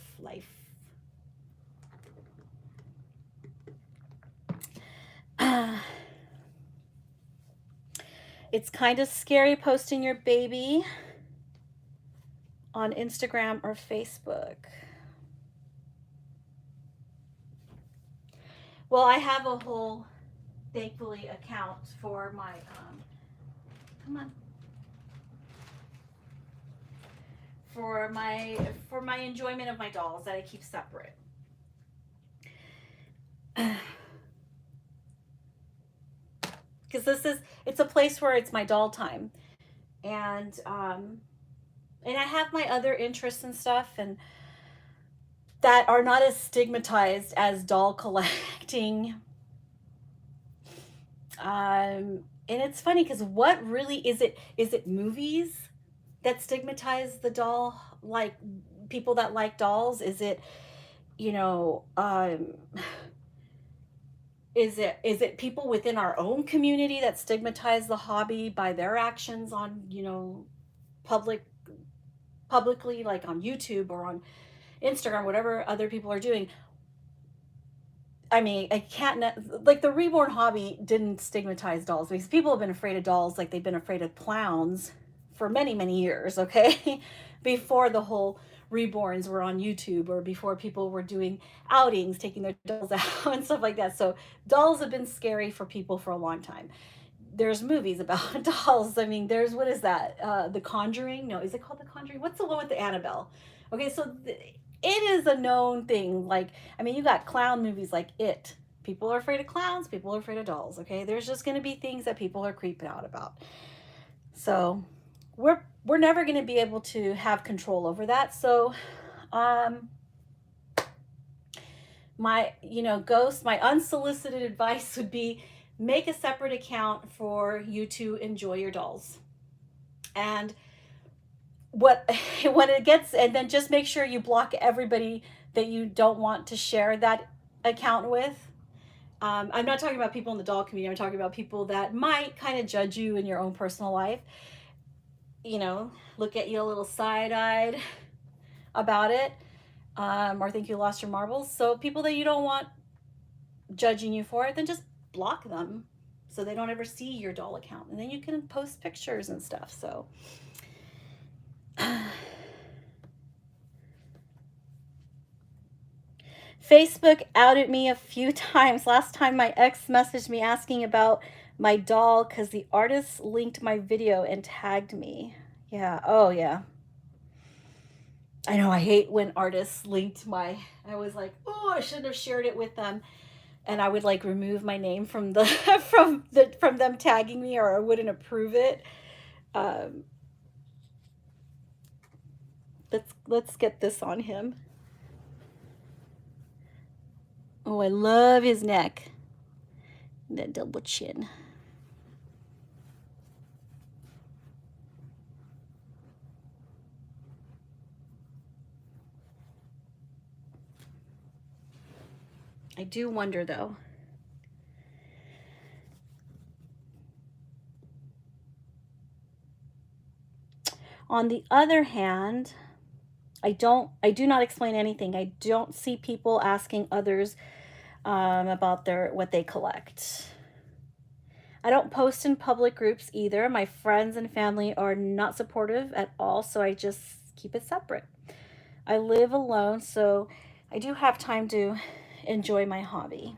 It's kind of scary posting your baby on Instagram or Facebook. Well, I have a whole, thankfully, account for my, come on, for my enjoyment of my dolls that I keep separate. because it's a place where it's my doll time. And I have my other interests and stuff, and that are not as stigmatized as doll collecting. And it's funny because what really is it? Is it movies that stigmatize the doll, like people that like dolls? Is it, you know, is it people within our own community that stigmatize the hobby by their actions on, public publicly, like on YouTube or on Instagram, whatever other people are doing? I mean, I can't, like, the Reborn hobby didn't stigmatize dolls because people have been afraid of dolls like they've been afraid of clowns for many, many years, okay? Before the whole Reborns were on YouTube, or before people were doing outings, taking their dolls out and stuff like that. So dolls have been scary for people for a long time. There's movies about dolls. I mean, there's, what is that? The Conjuring? No, is it called The Conjuring? What's the one with the Annabelle? Okay, so it is a known thing. Like, I mean, you got clown movies like It. People are afraid of clowns. People are afraid of dolls. Okay, there's just going to be things that people are creeping out about. So we're never going to be able to have control over that. So, my my unsolicited advice would be, make a separate account for you to enjoy your dolls. And what when it gets, and then just make sure you block everybody that you don't want to share that account with. I'm not talking about people in the doll community. I'm talking about people that might kind of judge you in your own personal life. Look at you a little side-eyed about it, or think you lost your marbles. So people that you don't want judging you for it, then just block them so they don't ever see your doll account, and then you can post pictures and stuff. So Facebook outed me a few times. Last time my ex messaged me asking about my doll because the artist linked my video and tagged me. Yeah. Oh, yeah. I know. I hate when artists linked I was like, oh, I shouldn't have shared it with them. And I would like remove my name from the from them tagging me, or I wouldn't approve it. Let's get this on him. Oh, I love his neck. That double chin. I do wonder though. On the other hand, I do not explain anything. I don't see people asking others about what they collect. I don't post in public groups either. My friends and family are not supportive at all, so I just keep it separate. I live alone, so I do have time to enjoy my hobby.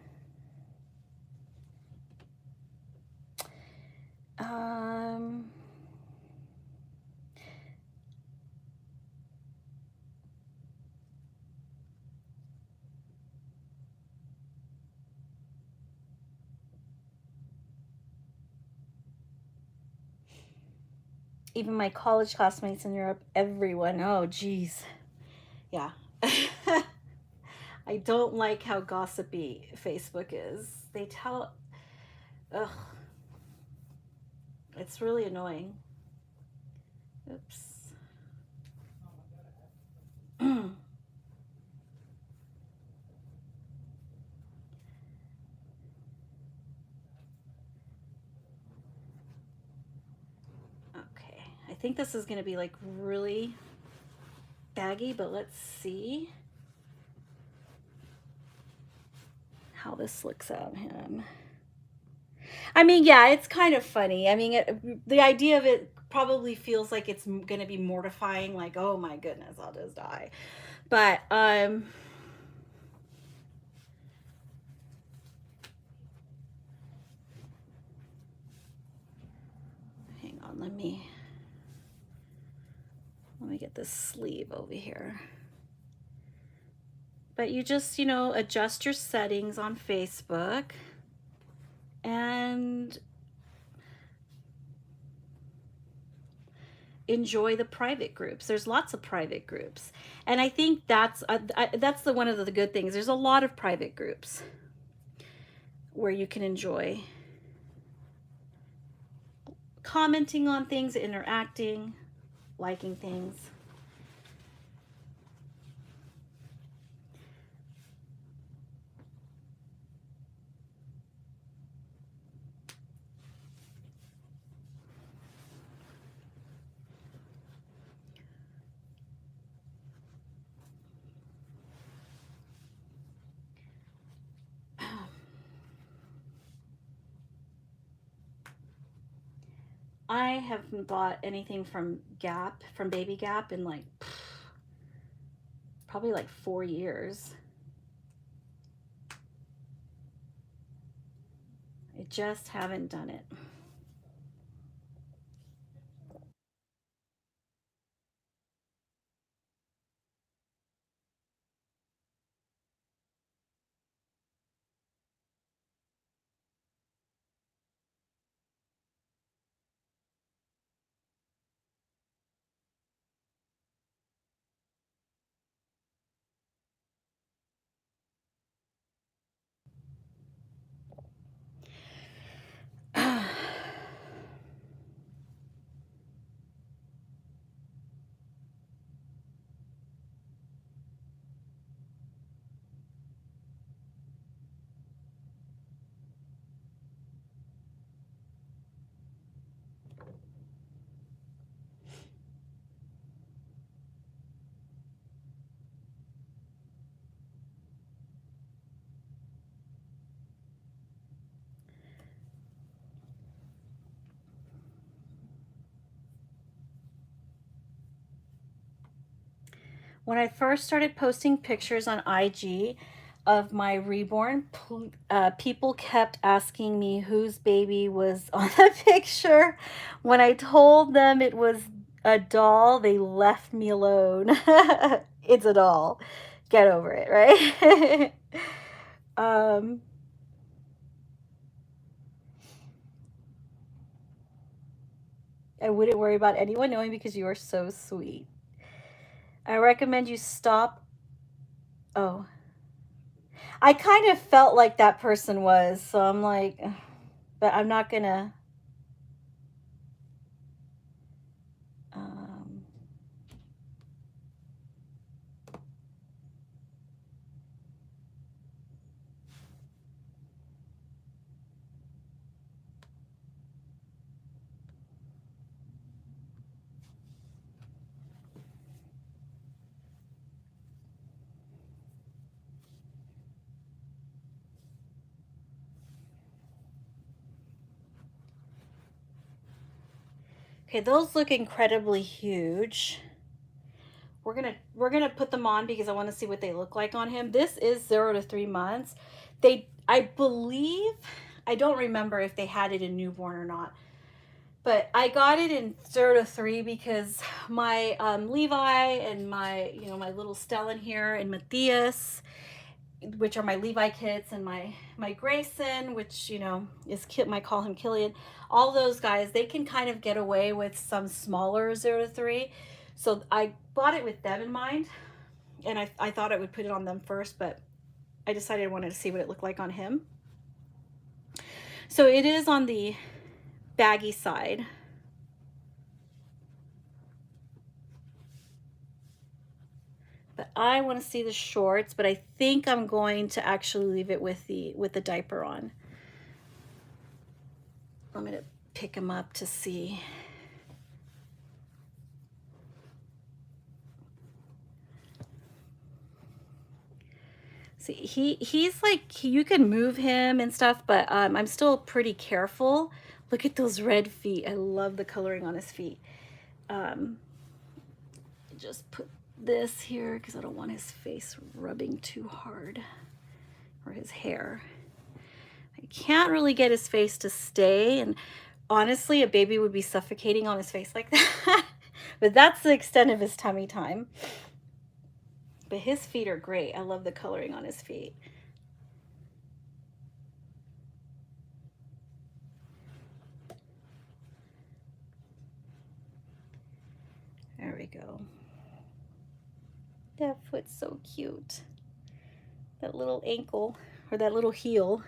Even my college classmates in Europe, everyone, oh geez. Yeah. I don't like how gossipy Facebook is. They tell, ugh, it's really annoying. Oops. Okay, I think this is going to be like really baggy, but let's see how this looks on him. I mean, yeah, it's kind of funny. I mean, the idea of it probably feels like it's going to be mortifying, like, oh my goodness, I'll just die. But hang on, let me get this sleeve over here. But you just, adjust your settings on Facebook, and enjoy the private groups. There's lots of private groups. And I think that's one of the good things. There's a lot of private groups where you can enjoy commenting on things, interacting, liking things. I haven't bought anything from Gap, from Baby Gap, in like probably like 4 years. I just haven't done it. When I first started posting pictures on IG of my Reborn, people kept asking me whose baby was on the picture. When I told them it was a doll, they left me alone. It's a doll. Get over it, right? um, I wouldn't worry about anyone knowing because you are so sweet. I recommend you stop. Oh, I kind of felt like that person was, so I'm like, ugh, but I'm not gonna. Um, okay, those look incredibly huge. We're gonna put them on because I want to see what they look like on him. This is 0 to 3 months. I believe, I don't remember if they had it in newborn or not, but I got it in 0 to 3 because my Levi and my my little Stellan here and Matthias, which are my Levi kits, and my Grayson, which is Kit. I call him Killian. All those guys, they can kind of get away with some smaller 0 to 3. So I bought it with them in mind, and I thought I would put it on them first, but I decided I wanted to see what it looked like on him. So it is on the baggy side. But I want to see the shorts, but I think I'm going to actually leave it with the diaper on. I'm going to pick him up to see. See, he's like, you can move him and stuff, but I'm still pretty careful. Look at those red feet. I love the coloring on his feet. Just put this here because I don't want his face rubbing too hard, or his hair. I can't really get his face to stay, and honestly, a baby would be suffocating on his face like that. But that's the extent of his tummy time. But his feet are great. I love the coloring on his feet. I go? That foot's so cute. That little ankle, or that little heel.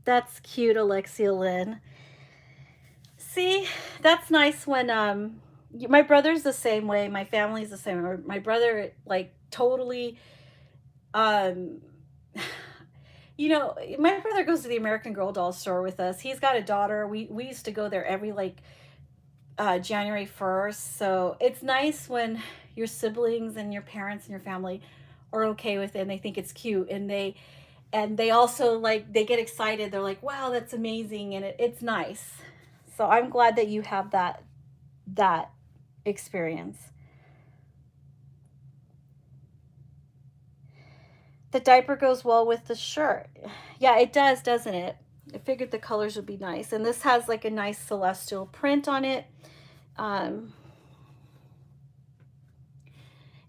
That's cute, Alexia Lynn. See, that's nice when my brother's the same way, my family's the same way. My brother like totally um you know, my brother goes to the American Girl doll store with us. He's got a daughter. We used to go there every like January 1st. So it's nice when your siblings and your parents and your family are okay with it and they think it's cute, and they also like they get excited. They're like, wow, that's amazing, and it's nice. So I'm glad that you have that experience. The diaper goes well with the shirt. Yeah, it does, doesn't it? I figured the colors would be nice. And this has like a nice celestial print on it.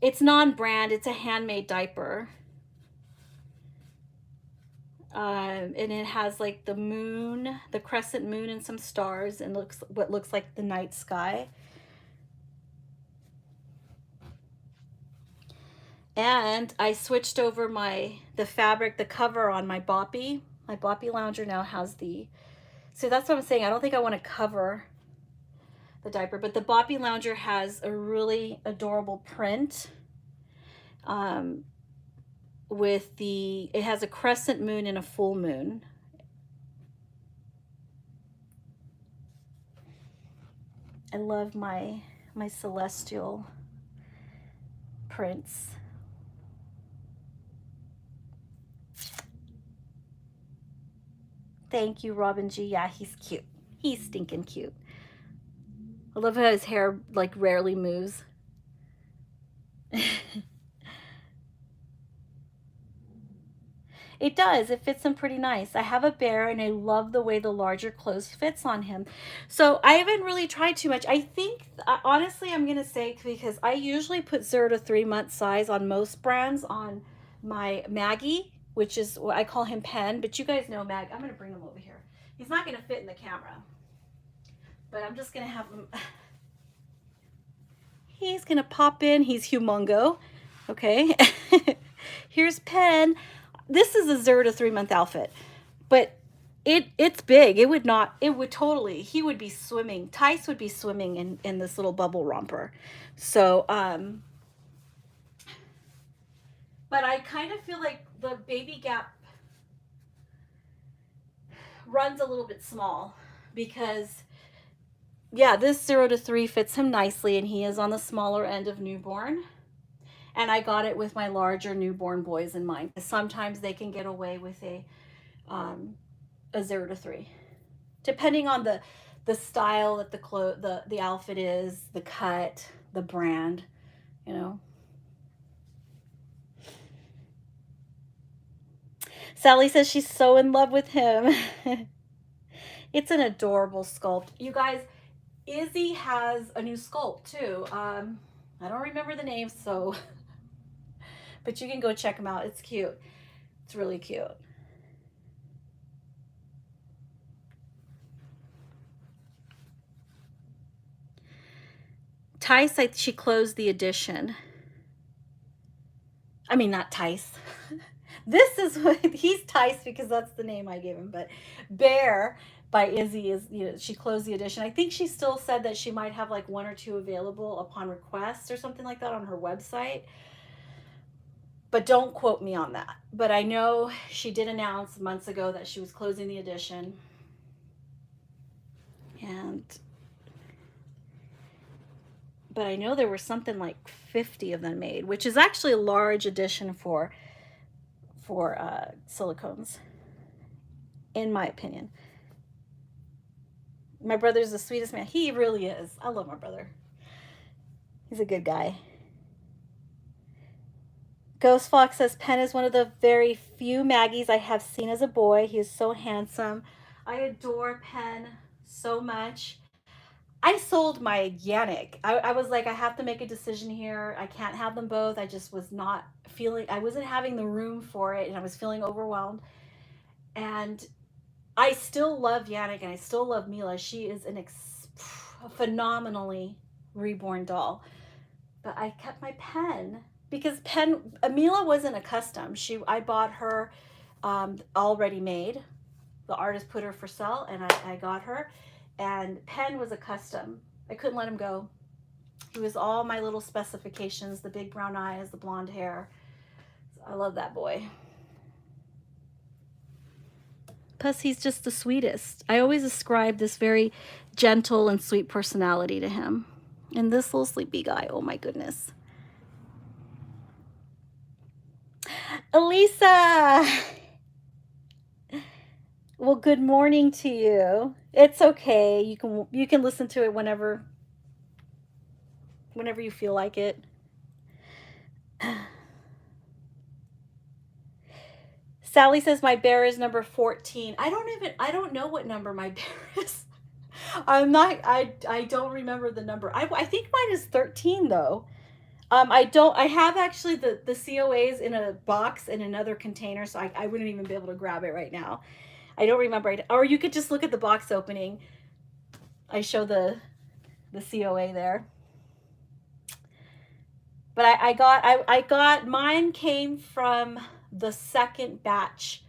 It's non-brand, it's a handmade diaper. And it has like the moon, the crescent moon and some stars, and looks what looks like the night sky. And I switched over the fabric, the cover on my Boppy. My Boppy lounger now has so that's what I'm saying. I don't think I want to cover the diaper, but the Boppy lounger has a really adorable print. It has a crescent moon and a full moon. I love my celestial prints. Thank you, Robin G. Yeah, he's cute. He's stinking cute. I love how his hair like rarely moves. It does. It fits him pretty nice. I have a bear and I love the way the larger clothes fits on him. So I haven't really tried too much. I think, honestly, I'm going to say, because I usually put 0 to 3 month size on most brands on my Maggie, which is what I call him Pen. But you guys know Mag. I'm going to bring him over here. He's not going to fit in the camera, but I'm just going to have him. He's going to pop in. He's humongo. Okay. Here's Pen. This is a 0 to 3 month outfit, but it's big. He would be swimming. Tice would be swimming in this little bubble romper. So, but I kind of feel like the baby gap runs a little bit small because, yeah, this 0 to 3 fits him nicely, and he is on the smaller end of newborn. And I got it with my larger newborn boys in mind. Sometimes they can get away with a 0 to 3, depending on the style that the outfit is, the cut, the brand, you know. Sally says she's so in love with him. It's an adorable sculpt. You guys, Izzy has a new sculpt too. I don't remember the name, so but you can go check them out. It's cute. It's really cute. Tice, she closed the edition. I mean, not Tice. This is what he's Tice because that's the name I gave him. But Bear by Izzy is, you know, she closed the edition. I think she still said that she might have like 1 or 2 available upon request or something like that on her website. But don't quote me on that. But I know she did announce months ago that she was closing the edition. But I know there were something like 50 of them made, which is actually a large edition for silicones, in my opinion. My brother's the sweetest man. He really is. I love my brother. He's a good guy. Ghost Fox says Pen is one of the very few Maggies I have seen as a boy. He is so handsome. I adore Pen so much. I sold my Yannick. I was like, I have to make a decision here. I can't have them both. I just was not feeling, I wasn't having the room for it, and I was feeling overwhelmed. And I still love Yannick and I still love Mila. She is a phenomenally reborn doll. But I kept my pen because Mila wasn't a custom. I bought her already made. The artist put her for sale, and I got her. And Pen was a custom. I couldn't let him go. He was all my little specifications: the big brown eyes, the blonde hair. So I love that boy. Plus, he's just the sweetest. I always ascribe this very gentle and sweet personality to him. And this little sleepy guy, oh my goodness. Elisa! Well, good morning to you. It's okay. You can listen to it whenever you feel like it. Sally says my bear is number 14. I don't know what number my bear is. I don't remember the number. I think mine is 13 though. I have actually the COAs in a box in another container, so I wouldn't even be able to grab it right now. I don't remember it. Or you could just look at the box opening. I show the COA there. But I got mine came from the second batch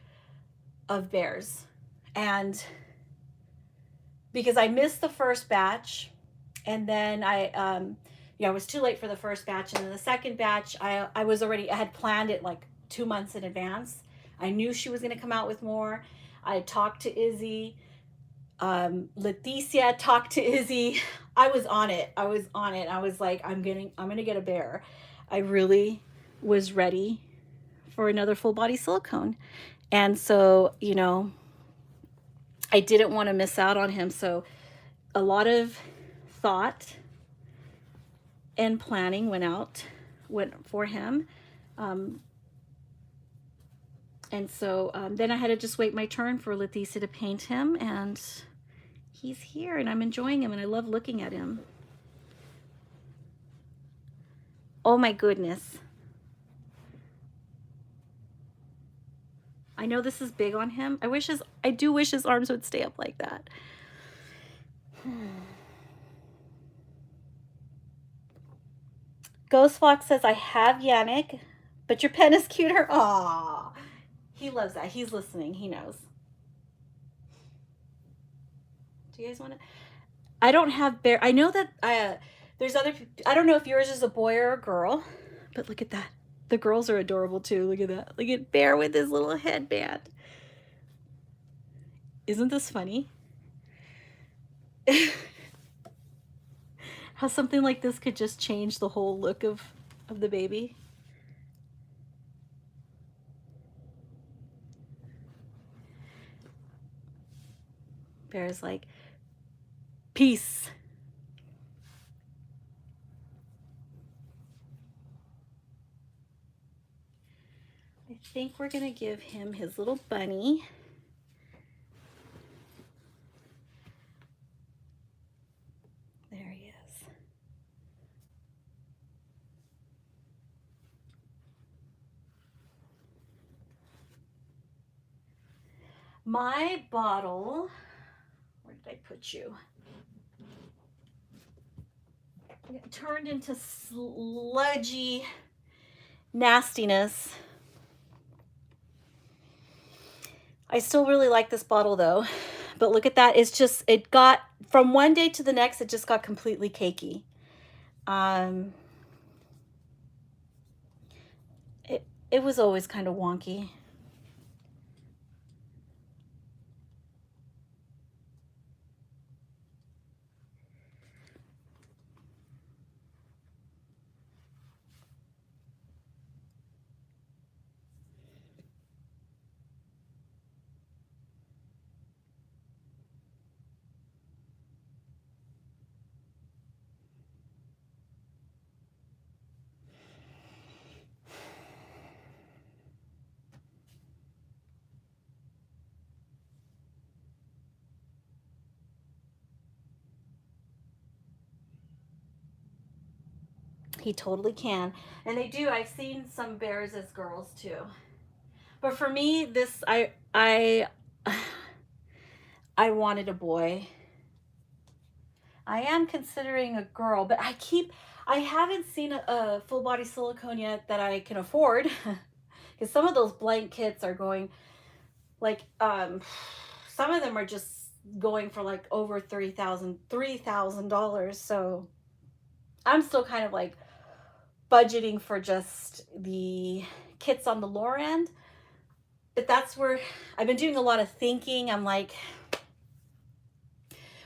of bears, and because I missed the first batch, and then I was too late for the first batch, and then the second batch I had planned it like 2 months in advance. I knew she was going to come out with more. I talked to Izzy. Leticia talked to Izzy. I was on it. I was like, I'm gonna get a bear. I really was ready for another full body silicone. And so, I didn't want to miss out on him. So a lot of thought and planning went for him. And so then I had to just wait my turn for Leticia to paint him, and he's here, and I'm enjoying him, and I love looking at him. Oh my goodness. I know this is big on him. I do wish his arms would stay up like that. Ghost Fox says, I have Yannick, but your pen is cuter. Aww. He loves that. He's listening. He knows. Do you guys want to? I don't have bear. I know that there's other. I don't know if yours is a boy or a girl, but look at that. The girls are adorable too. Look at that. Look at Bear with his little headband. Isn't this funny? How something like this could just change the whole look of the baby. Bear's like, peace. I think we're gonna give him his little bunny. There he is. My bottle, where did I put you? It turned into sludgy nastiness. I still really like this bottle though, but look at that. It got, from one day to the next, it just got completely cakey. It was always kind of wonky. He totally can. And they do. I've seen some bears as girls too. But for me, this I wanted a boy. I am considering a girl, but I haven't seen a full body silicone yet that I can afford. Because some of those blank kits are going like some of them are just going for like over $3,000. So I'm still kind of like budgeting for just the kits on the lower end. But that's where I've been doing a lot of thinking. I'm like,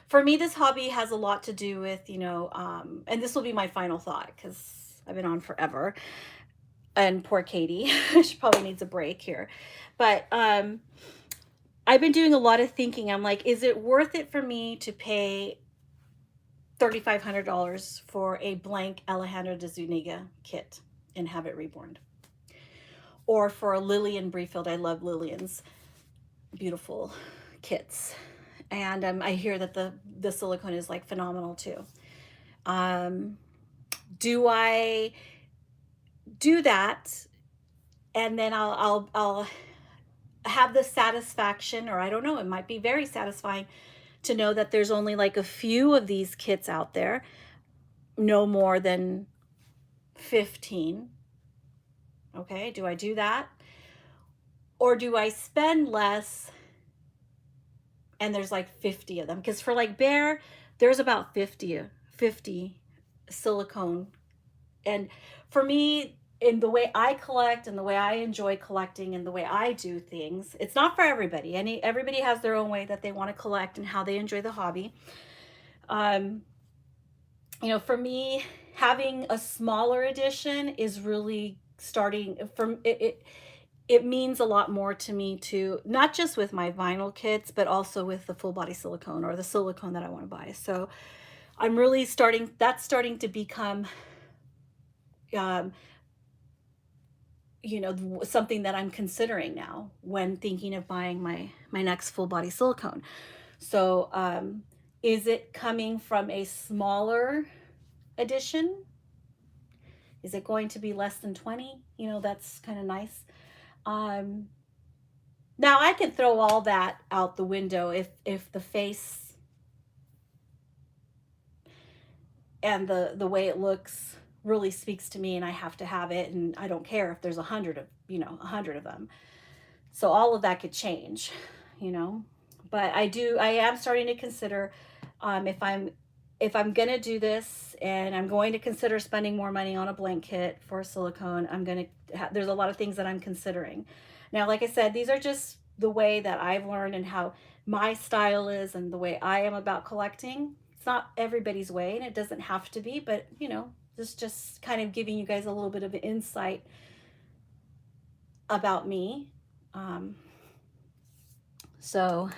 for me, this hobby has a lot to do with, and this will be my final thought because I've been on forever. And poor Katie, she probably needs a break here. But I've been doing a lot of thinking. I'm like, is it worth it for me to pay $3,500 for a blank Alejandra de Zuniga kit and have it reborn? Or for a Lillian Briefield? I love Lillian's beautiful kits. And I hear that the silicone is like phenomenal too. Do I do that, and then I'll have the satisfaction, or I don't know, it might be very satisfying to know that there's only like a few of these kits out there, no more than 15. Okay, do I do that? Or do I spend less and there's like 50 of them? Because for like bear, there's about 50 silicone. And for me, in the way I collect and the way I enjoy collecting and the way I do things, it's not for everybody. Everybody has their own way that they want to collect and how they enjoy the hobby. For me, having a smaller edition is really starting from it. It means a lot more to me too, not just with my vinyl kits, but also with the full body silicone or the silicone that I want to buy. So I'm really that's starting to become something that I'm considering now when thinking of buying my next full body silicone. So is it coming from a smaller edition? Is it going to be less than 20? That's kind of nice. Now I can throw all that out the window if the face and the way it looks really speaks to me and I have to have it, and I don't care if there's 100 of them. So all of that could change, but I am starting to consider if I'm gonna do this and I'm going to consider spending more money on a blank kit for a silicone, there's a lot of things that I'm considering. Now, like I said, these are just the way that I've learned and how my style is and the way I am about collecting. It's not everybody's way, and it doesn't have to be, but just kind of giving you guys a little bit of an insight about me. So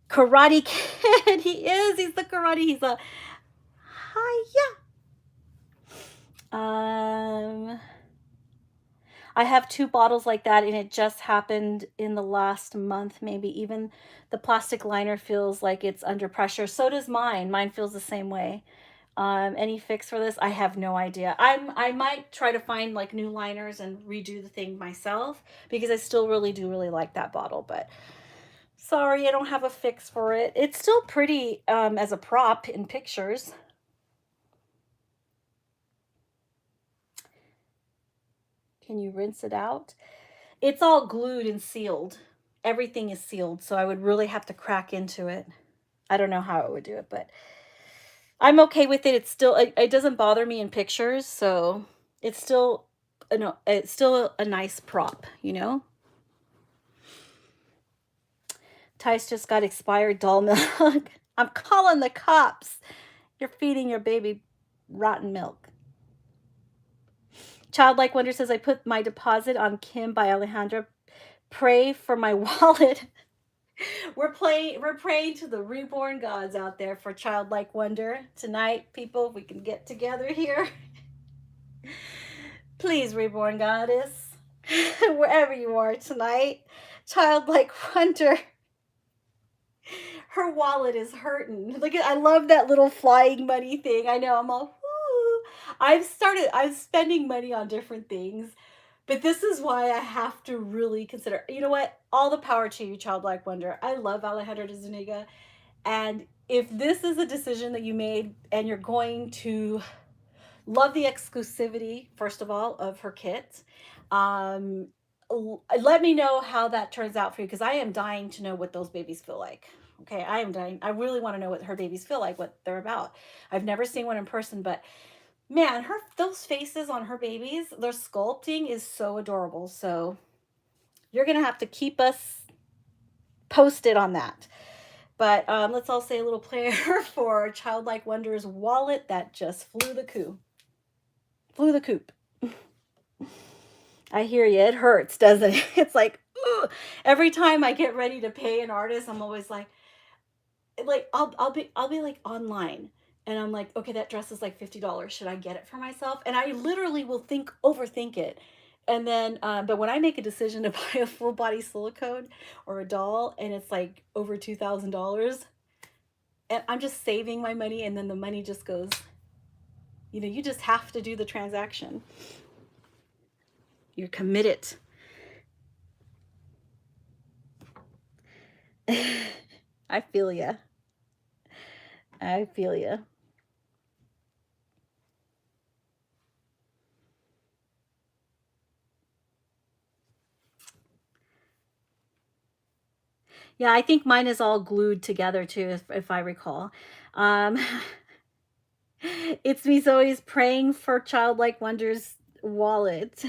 Karate Kid, he's the karate, he's a hiya. I have 2 bottles like that, and it just happened in the last month, maybe. Even the plastic liner feels like it's under pressure. So does mine. Mine feels the same way. Any fix for this? I have no idea. I might try to find like new liners and redo the thing myself, because I still really like that bottle, but sorry, I don't have a fix for it. It's still pretty as a prop in pictures. Can you rinse it out? It's all glued and sealed. Everything is sealed, so I would really have to crack into it. I don't know how I would do it, but I'm okay with it. It doesn't bother me in pictures, so it's still a nice prop, Tice just got expired doll milk. I'm calling the cops. You're feeding your baby rotten milk. Childlike Wonder says, I put my deposit on Kim by Alejandra. Pray for my wallet. We're praying to the reborn gods out there for Childlike Wonder tonight, people. If we can get together here, please, reborn goddess, wherever you are tonight, Childlike Wonder. Her wallet is hurting. Look at, I love that little flying money thing. I know, I'm all, whoo. I'm spending money on different things, but this is why I have to really consider. You know what? All the power to you, childlike wonder. I love Alejandra de Zuniga, and if this is a decision that you made and you're going to love the exclusivity, first of all, of her kit, um, let me know how that turns out for you because I am dying to know what those babies feel like. Okay, I am dying. I really want to know what her babies feel like, what they're about. I've never seen one in person, but man, her those faces on her babies, their sculpting is so adorable. So you're gonna have to keep us posted on that. But let's all say a little prayer for Childlike Wonder's wallet that just flew the coop. Flew the coop. I hear you. It hurts, doesn't it? It's like, ugh. Every time I get ready to pay an artist, I'm always like I'll be like online and I'm like, okay, that dress is like $50. Should I get it for myself? And I literally will overthink it. And then but when I make a decision to buy a full body silicone or a doll and it's like over $2,000 and I'm just saving my money and then the money just goes, you just have to do the transaction. You're committed. I feel ya. I feel ya. Yeah, I think mine is all glued together too, if I recall. Um, it's me Zoe's praying for Childlike Wonder's wallet.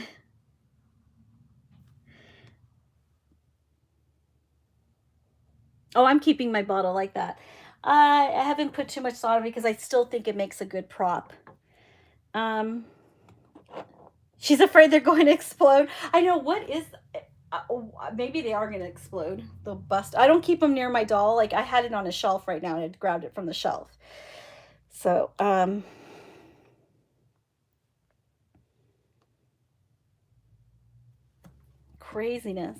Oh, I'm keeping my bottle like that. I haven't put too much thought on it because I still think it makes a good prop. Um, she's afraid they're going to explode. I know, what is maybe they are going to explode. They'll bust. I don't keep them near my doll. Like I had it on a shelf right now and I grabbed it from the shelf. So, craziness.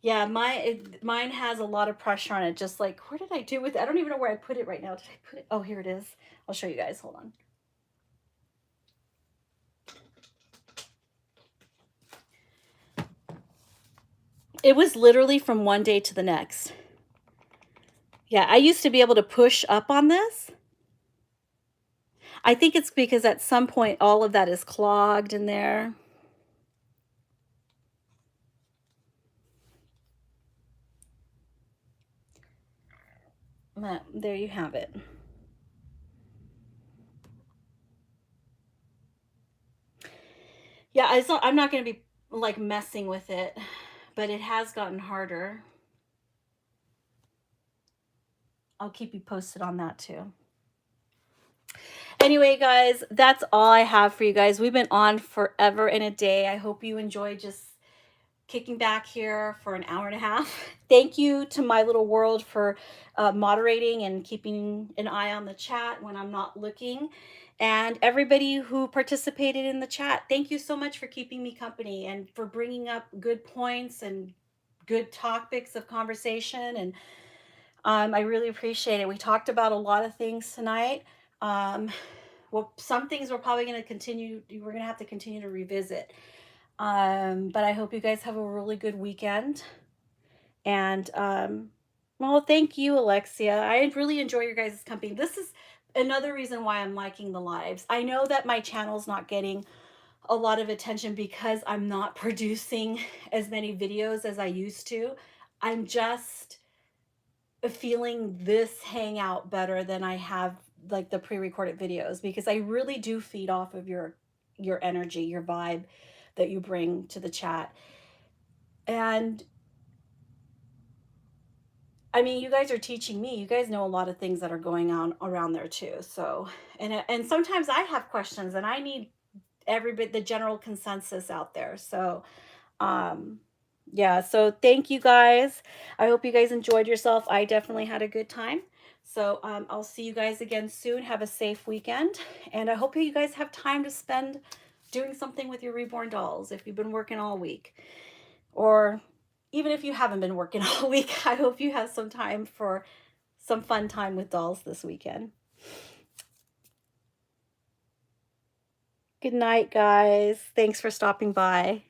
Yeah, mine has a lot of pressure on it. Just like, where did I do with it? I don't even know where I put it right now. Did I put it? Oh, here it is. I'll show you guys. Hold on. It was literally from one day to the next. Yeah, I used to be able to push up on this. I think it's because at some point all of that is clogged in there. There you have it. Yeah, I'm not going to be like messing with it, but it has gotten harder. I'll keep you posted on that too. Anyway, guys, that's all I have for you guys. We've been on forever and a day. I hope you enjoy just kicking back here for an hour and a half. Thank you to My Little World for moderating and keeping an eye on the chat when I'm not looking. And everybody who participated in the chat, thank you so much for keeping me company and for bringing up good points and good topics of conversation. And I really appreciate it. We talked about a lot of things tonight. Well, some things we're probably going to continue. We're going to have to continue to revisit. But I hope you guys have a really good weekend. And well, thank you, Alexia. I really enjoy your guys' company. This is another reason why I'm liking the lives. I know that my channel's not getting a lot of attention because I'm not producing as many videos as I used to. I'm just feeling this hangout better than I have like the pre-recorded videos because I really do feed off of your energy, your vibe that you bring to the chat. And I mean, you guys are teaching me. You guys know a lot of things that are going on around there too. So, and sometimes I have questions and I need everybody, the general consensus out there. So, yeah, so thank you guys. I hope you guys enjoyed yourself. I definitely had a good time. So I'll see you guys again soon. Have a safe weekend. And I hope you guys have time to spend doing something with your reborn dolls if you've been working all week. Or even if you haven't been working all week, I hope you have some time for some fun time with dolls this weekend. Good night, guys. Thanks for stopping by.